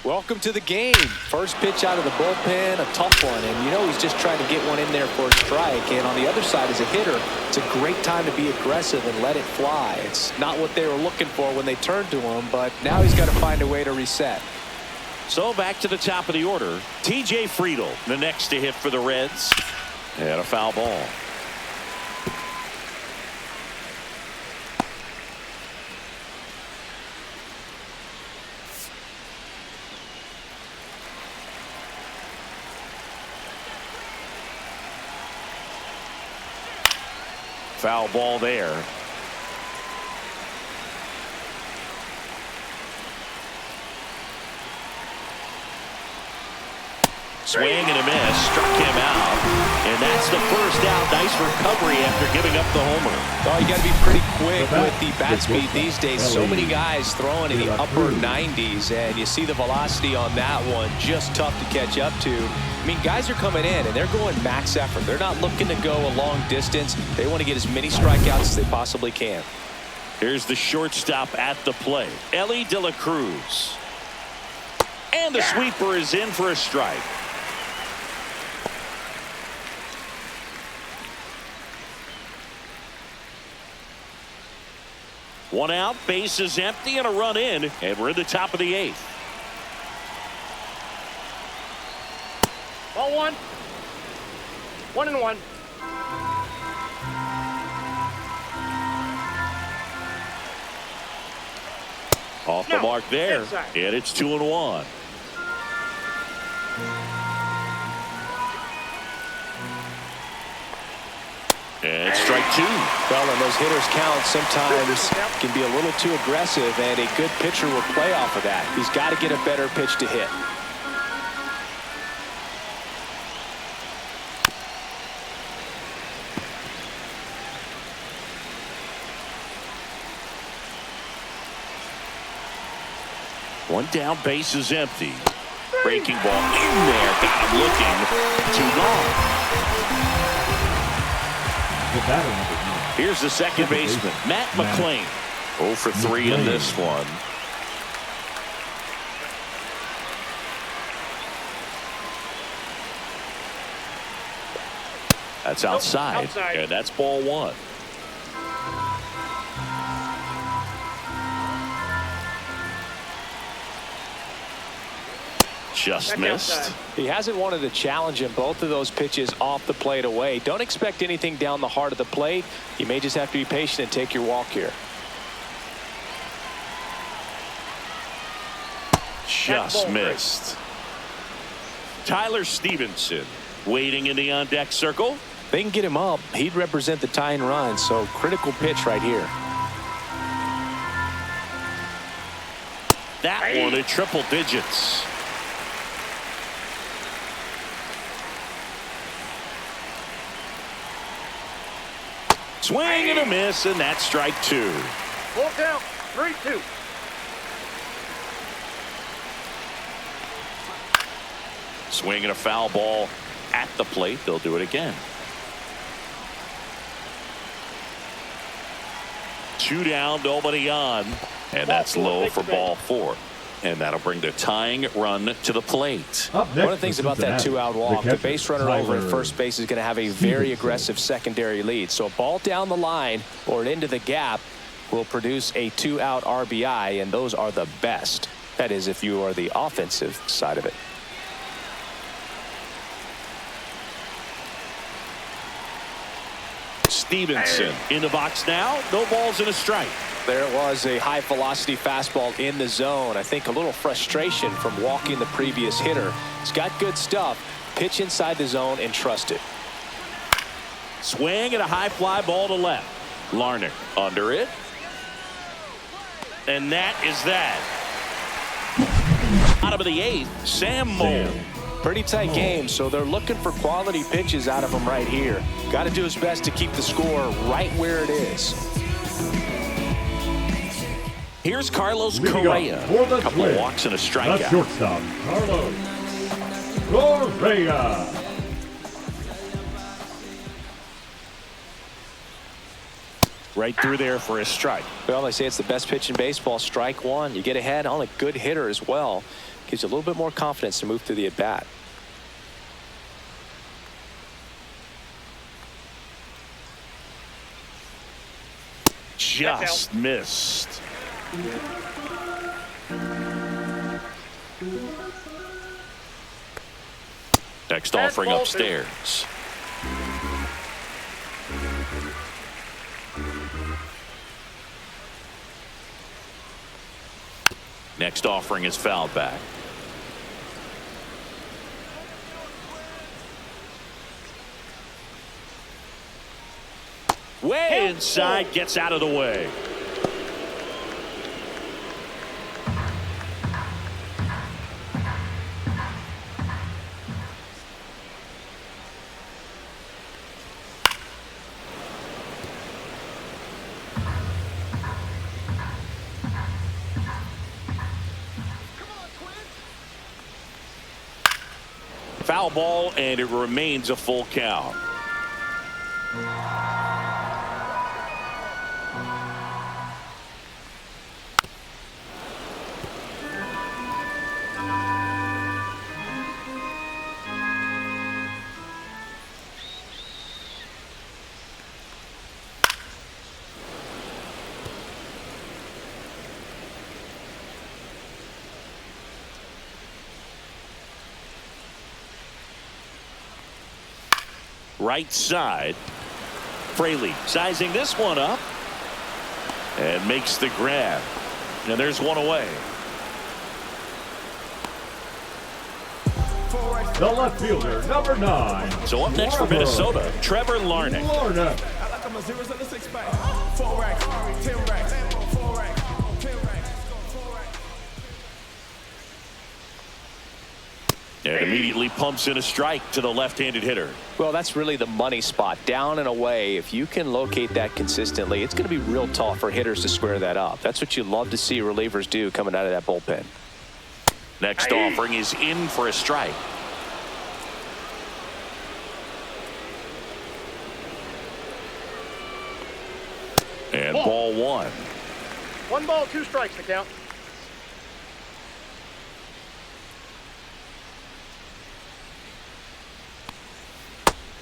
Welcome to the game. First pitch out of the bullpen, a tough one. And you know he's just trying to get one in there for a strike. And on the other side, as a hitter, it's a great time to be aggressive and let it fly. It's not what they were looking for when they turned to him, but now he's got to find a way to reset. So back to the top of the order. TJ Friedel, the next to hit for the Reds. And a foul ball. foul ball there. Swing and a miss, struck him out, and that's the first out. Nice recovery after giving up the homer. Oh, you got to be pretty quick with the bat speed these days. So many guys throwing in the upper 90s, and you see the velocity on that one, just tough to catch up to. I mean, guys are coming in, and they're going max effort. They're not looking to go a long distance. They want to get as many strikeouts as they possibly can. Here's the shortstop at the plate, Ellie De La Cruz. And the sweeper is in for a strike. One out, base is empty, and a run in, and we're in the top of the 8th. Ball 1. 1-1. Off the mark there, inside. and it's 2-1. And strike 2. Well, and those hitters count sometimes can be a little too aggressive, and a good pitcher will play off of that. He's got to get a better pitch to hit. One down, base is empty. Breaking ball in there, got him looking. Too long. Here's the second baseman, Matt McClain. 0 for 3 in this one. That's outside, and that's ball 1. Just missed. He hasn't wanted to challenge him. Both of those pitches off the plate away. Don't expect anything down the heart of the plate. You may just have to be patient and take your walk here. Just missed. Tyler Stevenson waiting in the on-deck circle. They can get him up. He'd represent the tying run, so critical pitch right here. That one in triple digits. Swing and a miss, and that's strike 2. Full count, 3-2. Swing and a foul ball at the plate. They'll do it again. 2 down, nobody on, and that's low for ball 4. And that'll bring the tying run to the plate. One of the things about that 2-out walk, the base runner over at first base is going to have a very aggressive secondary lead. So a ball down the line or into the gap will produce a 2-out RBI, and those are the best. That is, if you are the offensive side of it. Stevenson in the box now. No balls and a strike. There it was, a high velocity fastball in the zone. I think a little frustration from walking the previous hitter. He's got good stuff. Pitch inside the zone and trust it. Swing and a high fly ball to left. Larnach under it. And that is that. Bottom of the 8th, Sam Moll. Pretty tight game, so they're looking for quality pitches out of him right here. Got to do his best to keep the score right where it is. Here's Carlos Correa. A couple of walks and a strikeout. The shortstop, Carlos Correa. Right through there for a strike. Well, they say it's the best pitch in baseball. Strike 1. You get ahead on a good hitter as well. Gives you a little bit more confidence to move through the at-bat. Just missed. Next offering upstairs. Next offering is fouled back. Way inside, gets out of the way. Foul ball, and it remains a full count. Right side. Fraley sizing this one up and makes the grab. And there's one away. The left fielder, number 9. So up next for Minnesota, Trevor Larnach. And immediately pumps in a strike to the left-handed hitter. Well, that's really the money spot. Down and away. If you can locate that consistently, it's going to be real tough for hitters to square that up. That's what you love to see relievers do coming out of that bullpen. Next offering is in for a strike. And ball 1. 1 ball, 2 strikes to count.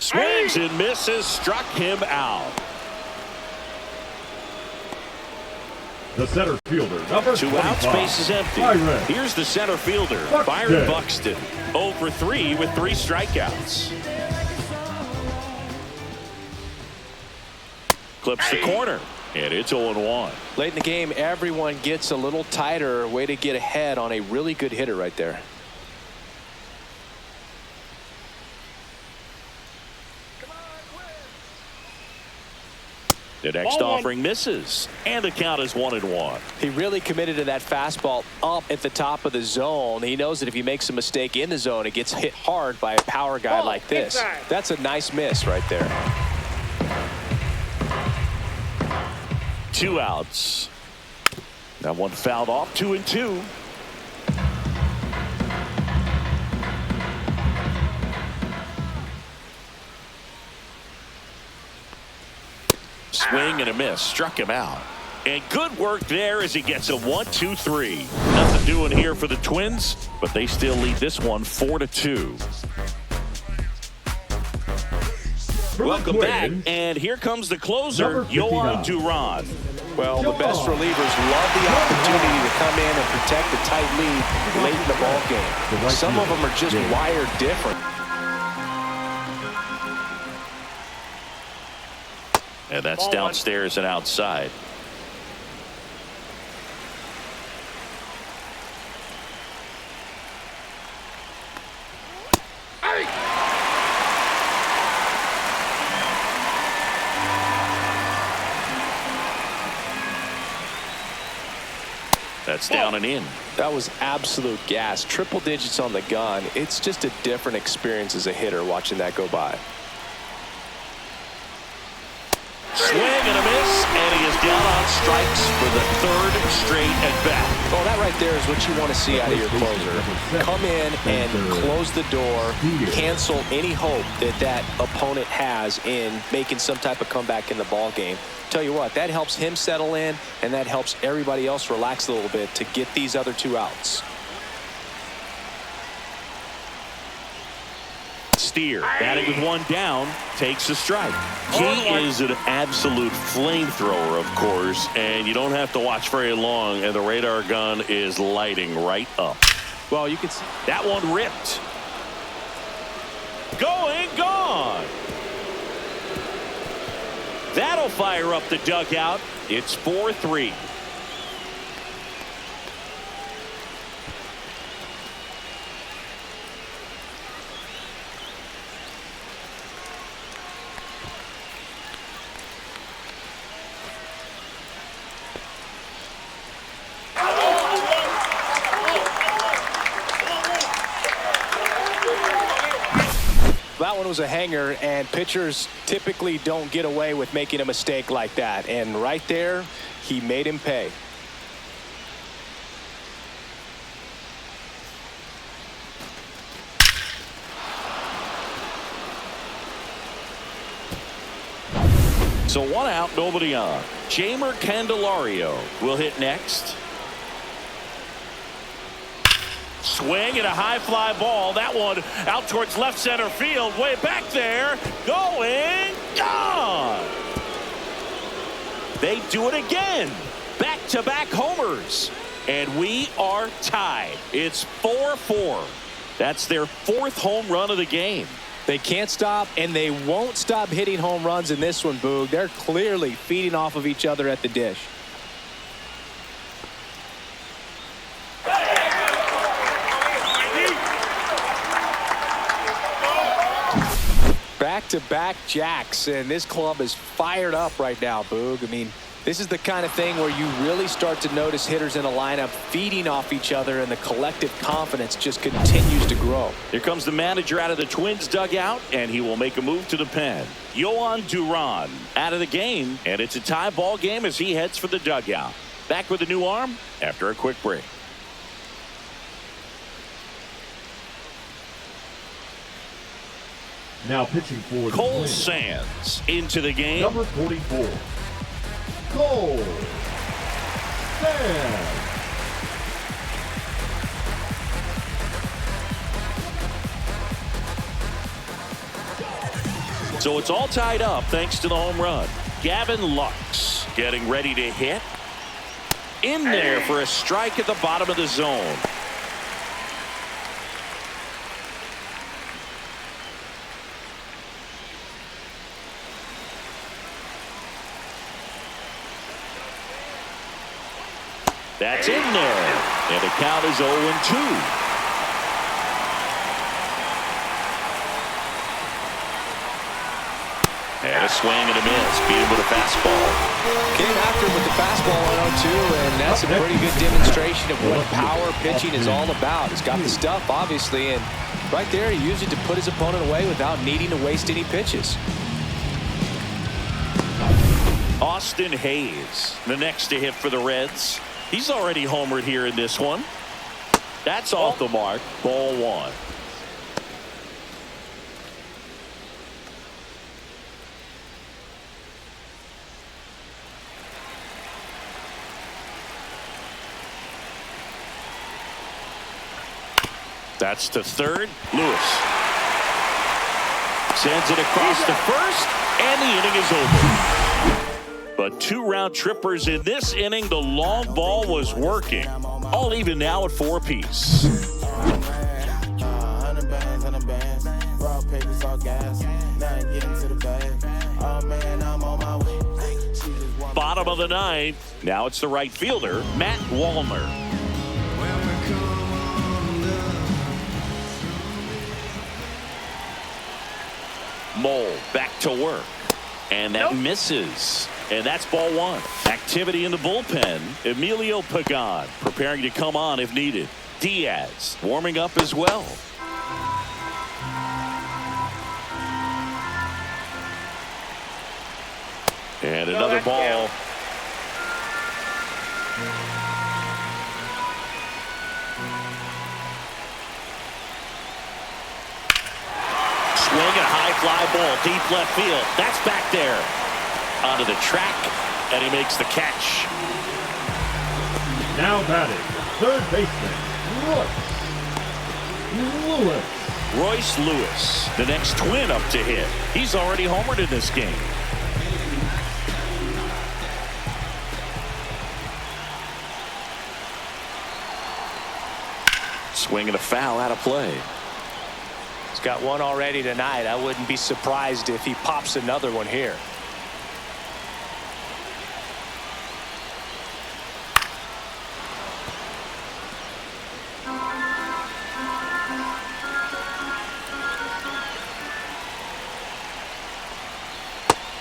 Swings and misses, struck him out. The center fielder, number 2 25. outs, base is empty. Byron. Here's the center fielder, Buxton. Byron Buxton. 0 for 3 with 3 strikeouts. Clips the corner, and it's 0-1. Late in the game, everyone gets a little tighter. Way to get ahead on a really good hitter right there. The next offering misses, and the count is 1-1. He really committed to that fastball up at the top of the zone. He knows that if he makes a mistake in the zone, it gets hit hard by a power guy like this. Inside. That's a nice miss right there. 2 outs. That one fouled off, 2-2. Swing and a miss, struck him out. And good work there as he gets a 1-2-3. Nothing doing here for the Twins, but they still lead this one 4-2. Welcome back, and here comes the closer, Yohan Duran. Well, the best relievers love the opportunity to come in and protect a tight lead late in the ball game. Some of them are just wired different. And that's downstairs and outside. That's down and in. That was absolute gas. Triple digits on the gun. It's just a different experience as a hitter watching that go by. Swing and a miss, and he is down on strikes for the 3rd straight at bat. Well, that right there is what you want to see out of your closer. Come in and close the door, cancel any hope that that opponent has in making some type of comeback in the ball game. Tell you what, that helps him settle in, and that helps everybody else relax a little bit to get these other 2 outs. Steer, batting with 1 down, takes a strike. He is an absolute flamethrower, of course, and you don't have to watch very long, and the radar gun is lighting right up. Well, you can see that one ripped. Going, gone. That'll fire up the dugout. It's 4-3. throws a hanger, and pitchers typically don't get away with making a mistake like that. And right there, he made him pay. So 1 out, nobody on. Jamer Candelario will hit next. Swing and a high fly ball. That one out towards left center field. Way back there. Going. Gone. They do it again. Back-to-back homers. And we are tied. It's 4-4. That's their 4th home run of the game. They can't stop, and they won't stop hitting home runs in this one, Boog. They're clearly feeding off of each other at the dish. Back-to-back jacks, and this club is fired up right now, Boog. I mean, this is the kind of thing where you really start to notice hitters in a lineup feeding off each other, and the collective confidence just continues to grow. Here comes the manager out of the Twins dugout, and he will make a move to the pen. Yohan Duran out of the game, and it's a tie ball game as he heads for the dugout. Back with a new arm after a quick break. Now pitching for the Cole Twins, Sands into the game. number 44, Cole Sands. So it's all tied up thanks to the home run. Gavin Lux getting ready to hit. In there for a strike at the bottom of the zone. That's in there. And the count is 0-2. And a swing and a miss. Beat him with a fastball. Came after him with the fastball on 0-2, and that's a pretty good demonstration of what power pitching is all about. He's got the stuff, obviously, and right there he used it to put his opponent away without needing to waste any pitches. Austin Hayes, the next to hit for the Reds. He's already homered here in this one. That's off the mark. Ball 1. That's to third. Lewis sends it across to first, and the inning is over. But 2 round trippers in this inning. The long ball was working. All even now at 4 apiece. Bottom of the 9th. Now it's the right fielder, Matt Wallner. Mole back to work. And that misses. And that's ball 1. Activity in the bullpen. Emilio Pagan preparing to come on if needed. Diaz warming up as well. And another ball. Swing and a high fly ball deep left field. That's back there onto the track, and he makes the catch. Now batting, third baseman, Royce Lewis. Royce Lewis, the next Twin up to hit. He's already homered in this game. Swing and a foul out of play. He's got one already tonight. I wouldn't be surprised if he pops another one here.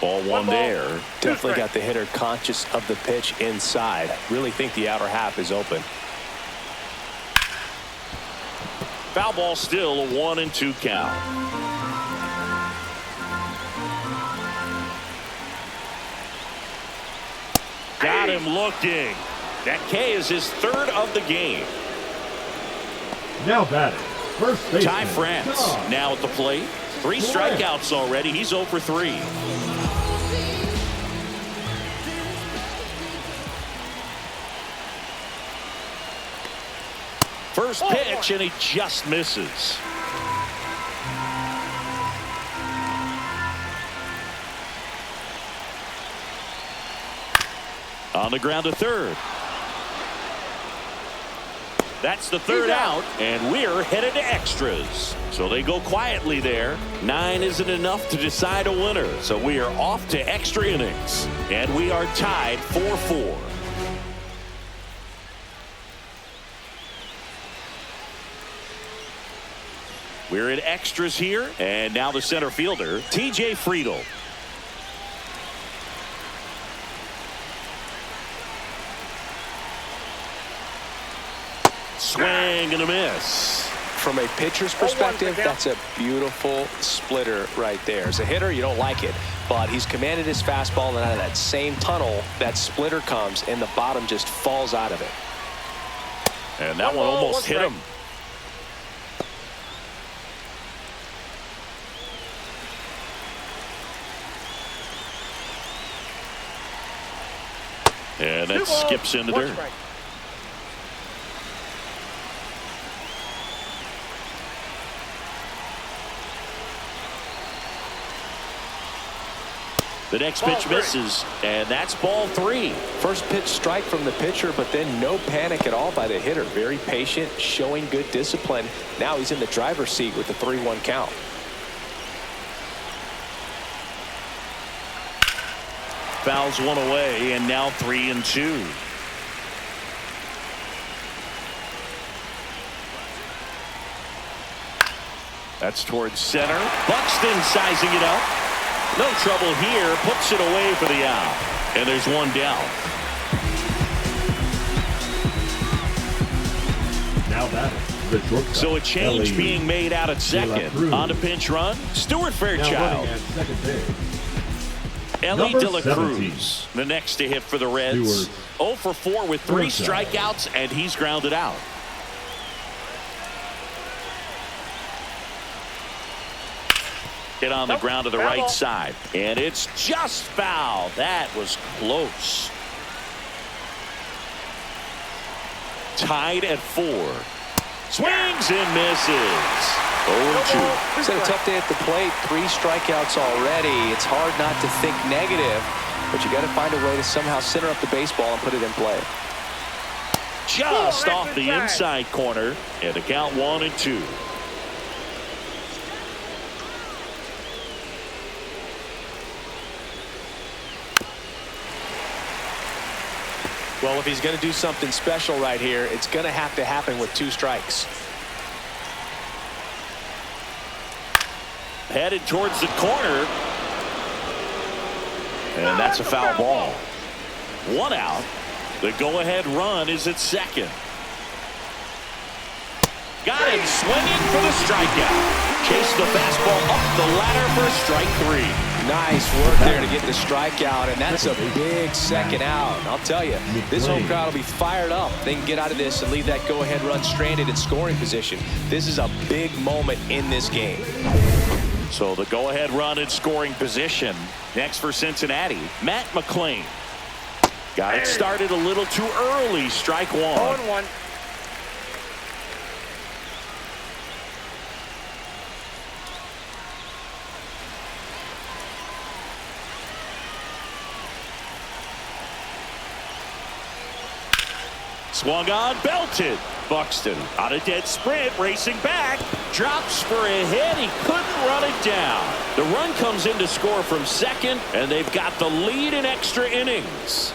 Ball 1 there. Definitely got the hitter conscious of the pitch inside. Really think the outer half is open. Foul ball still, a 1-2 count. Got him looking. That K is his third of the game. Now batting, first baseman. Ty France now at the plate. 3 strikeouts already. He's 0 for 3. First pitch, and he just misses. On the ground to third. That's the third out, and we're headed to extras. So they go quietly there. 9 isn't enough to decide a winner, so we are off to extra innings. And we are tied 4-4. We're in extras here, and now the center fielder, T.J. Friedel. Swing and a miss. From a pitcher's perspective, that's a beautiful splitter right there. As a hitter, you don't like it, but he's commanded his fastball, and out of that same tunnel, that splitter comes, and the bottom just falls out of it. And that one almost hit him. And that skips in the dirt. The next pitch misses, and that's ball 3. First pitch strike from the pitcher, but then no panic at all by the hitter. Very patient, showing good discipline. Now he's in the driver's seat with the 3-1 count. Fouls one away, and now 3-2. That's towards center. Buxton sizing it up. No trouble here. Puts it away for the out. And there's one down. Now batting, the shortstop. So a change being made out at second. On a pinch run, Stuart Fairchild. Second base. Ellie De La 17. Cruz, the next to hit for the Reds. 0 for 4 with 3 strikeouts, and he's grounded out. Hit on the ground to the right side, and it's just foul. That was close. Tied at 4. Swings and misses. 0-2. He's had a tough day at the plate. 3 strikeouts already. It's hard not to think negative, but you got to find a way to somehow center up the baseball and put it in play. Just off the inside corner, and the count 1-2. Well, if he's going to do something special right here, it's going to have to happen with 2 strikes. Headed towards the corner. And that's a foul ball. 1 out. The go-ahead run is at second. Got him swinging for the strikeout. Chased the fastball up the ladder for strike 3. Nice work there to get the strikeout, and that's a big second out. I'll tell you, this home crowd will be fired up. They can get out of this and leave that go-ahead run stranded in scoring position. This is a big moment in this game. So the go-ahead run in scoring position. Next for Cincinnati, Matt McClain. Got it started a little too early. Strike 1. 0-1. Swung on, belted. Buxton on a dead sprint, racing back. Drops for a hit. He couldn't run it down. The run comes in to score from second, and they've got the lead in extra innings.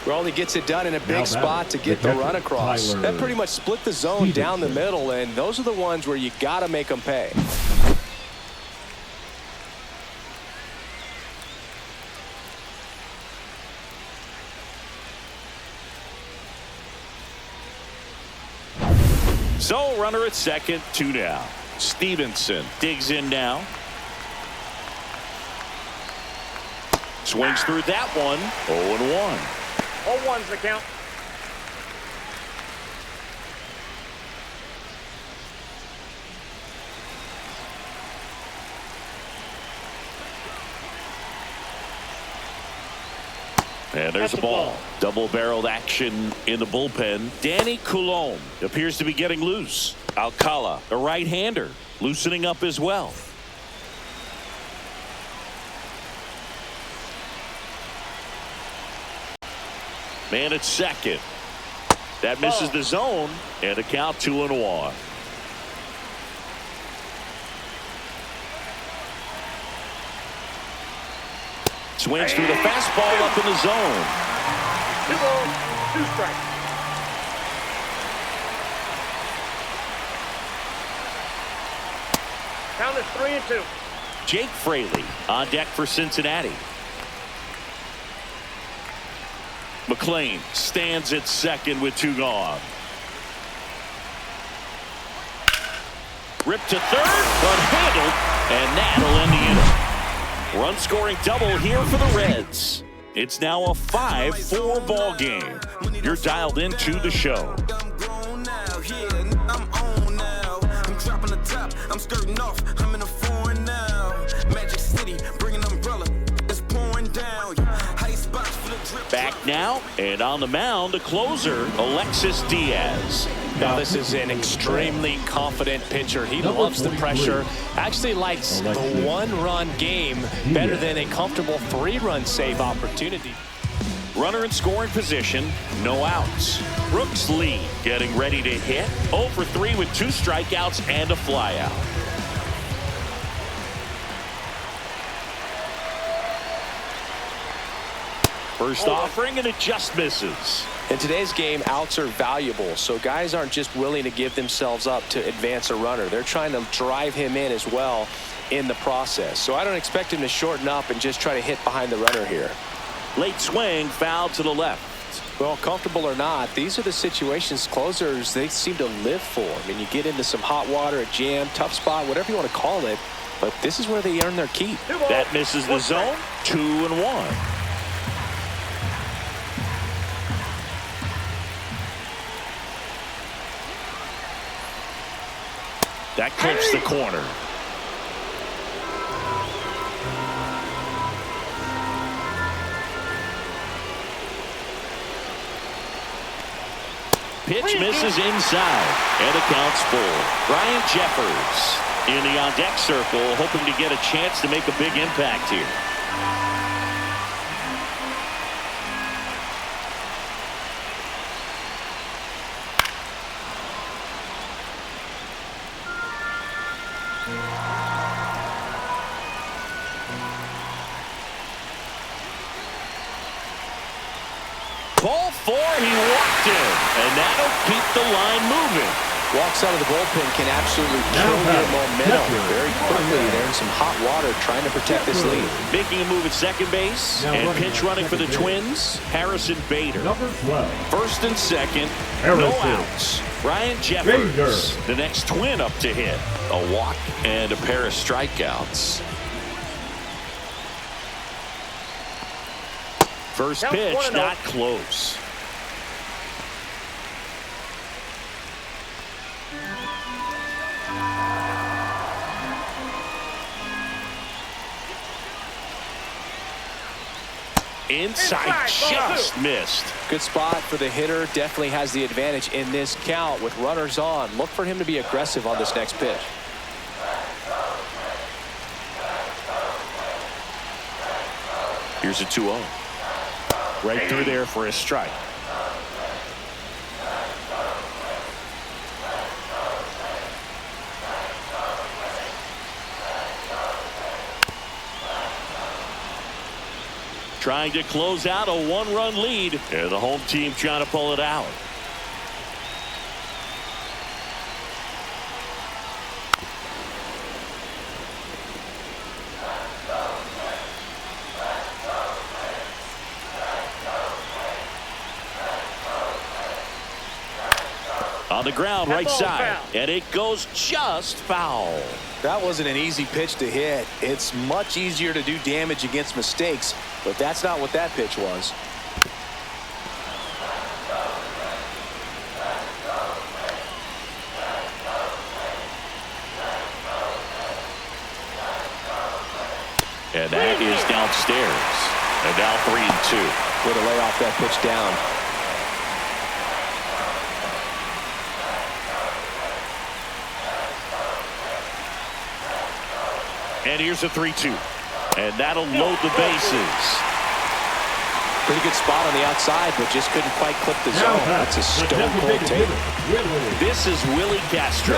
Well, he gets it done in a big spot to get the run across. That pretty much split the zone down the middle, and those are the ones where you got to make them pay. So runner at second, 2 down. Stevenson digs in now. Swings through that one. 0-1. All ones the count. And there's the ball. Double-barreled action in the bullpen. Danny Coulombe appears to be getting loose. Alcala, a right-hander, loosening up as well. Man at second. That misses the zone, and a count 2-1. Swings through the fastball up in the zone. 2 balls, 2 strikes. Count is 3-2. Jake Fraley on deck for Cincinnati. McLean stands at second with 2 gone. Ripped to third, but handled, and that'll end the inning. Run scoring double here for the Reds. It's now a 5-4 ball game. You're dialed into the show. I'm skirting off. I'm in a foreign now. Magic City, bring an umbrella. It's pouring down. High spots for the drip. Back now, and on the mound, the closer, Alexis Diaz. Now this is an extremely confident pitcher. He loves the pressure. Actually likes the 1-run game better than a comfortable 3-run save opportunity. Runner in scoring position, no outs. Brooks Lee getting ready to hit. 0 for 3 with 2 strikeouts and a flyout. First offering, and it just misses. In today's game, outs are valuable, so guys aren't just willing to give themselves up to advance a runner. They're trying to drive him in as well in the process. So I don't expect him to shorten up and just try to hit behind the runner here. Late swing, foul to the left. Well, comfortable or not, these are the situations closers they seem to live for. I mean, you get into some hot water, a jam, tough spot, whatever you want to call it, but this is where they earn their keep. That misses the zone. 2-1. That clips the corner. Pitch misses inside, and it counts full. Brian Jeffers in the on-deck circle, hoping to get a chance to make a big impact here. Ball 4, he walked in, and that'll keep the line moving. Walks out of the bullpen can absolutely kill your momentum very quickly. They're in some hot water trying to protect this lead. Making a move at second base, and pinch running for the Twins, Harrison Bader. Number 12. First and second, no Harrison outs. Brian Jeffers, Bader. the next Twin up to hit. A walk and a pair of strikeouts. First pitch, not close. Inside, just missed. Good spot for the hitter. Definitely has the advantage in this count with runners on. Look for him to be aggressive on this next pitch. Here's a 2-0. Right through there for a strike. Trying to close out a 1-run lead, and the home team trying to pull it out. On the ground, right side, and it goes just foul. That wasn't an easy pitch to hit. It's much easier to do damage against mistakes, but that's not what that pitch was. upstairs. And now 3-2. Way to lay off that pitch down. And here's a 3-2. And that'll load the bases. Pretty good spot on the outside, but just couldn't quite clip the zone. That's a stone cold take. This is Willie Castro.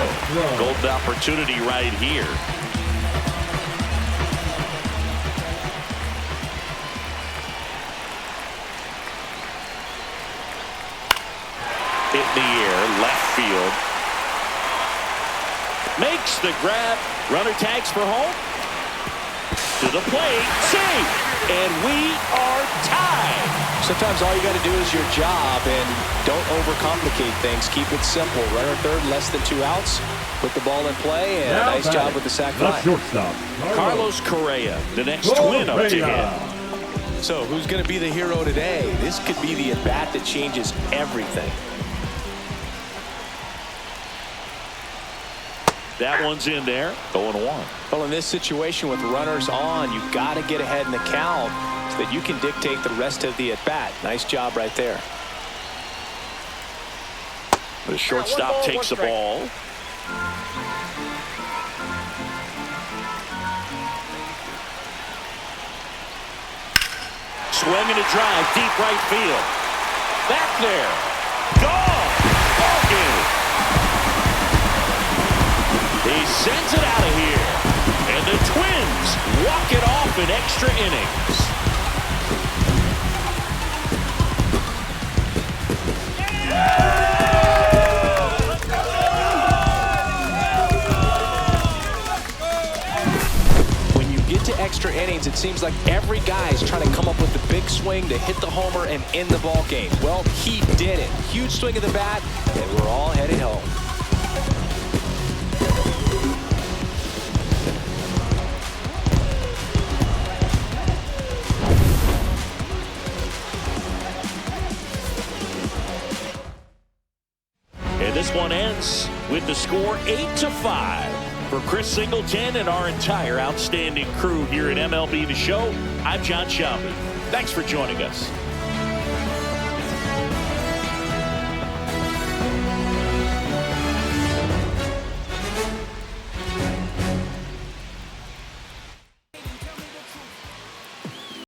Golden opportunity right here. Hit in the air, left field. Makes the grab. Runner tags for home. To the plate. Safe. And we are tied. Sometimes all you got to do is your job and don't overcomplicate things. Keep it simple. Runner third, less than 2 outs. Put the ball in play, and a nice job with the sac fly. Shortstop, Carlos Correa, the next twin up to him. So who's going to be the hero today? This could be the at-bat that changes everything. That one's in there. 0-1. Well, in this situation with runners on, you've got to get ahead in the count so that you can dictate the rest of the at-bat. Nice job right there. The shortstop takes the ball. Swinging a drive, deep right field. Back there. Gone. Ball game. He sends it out of here. And the Twins walk it off in extra innings. When you get to extra innings, it seems like every guy is trying to come up with the big swing to hit the homer and end the ball game. Well, he did it. Huge swing of the bat, and we're all headed home. And this one ends with the score 8-5. For Chris Singleton and our entire outstanding crew here at MLB The Show, I'm John Shelby. Thanks for joining us.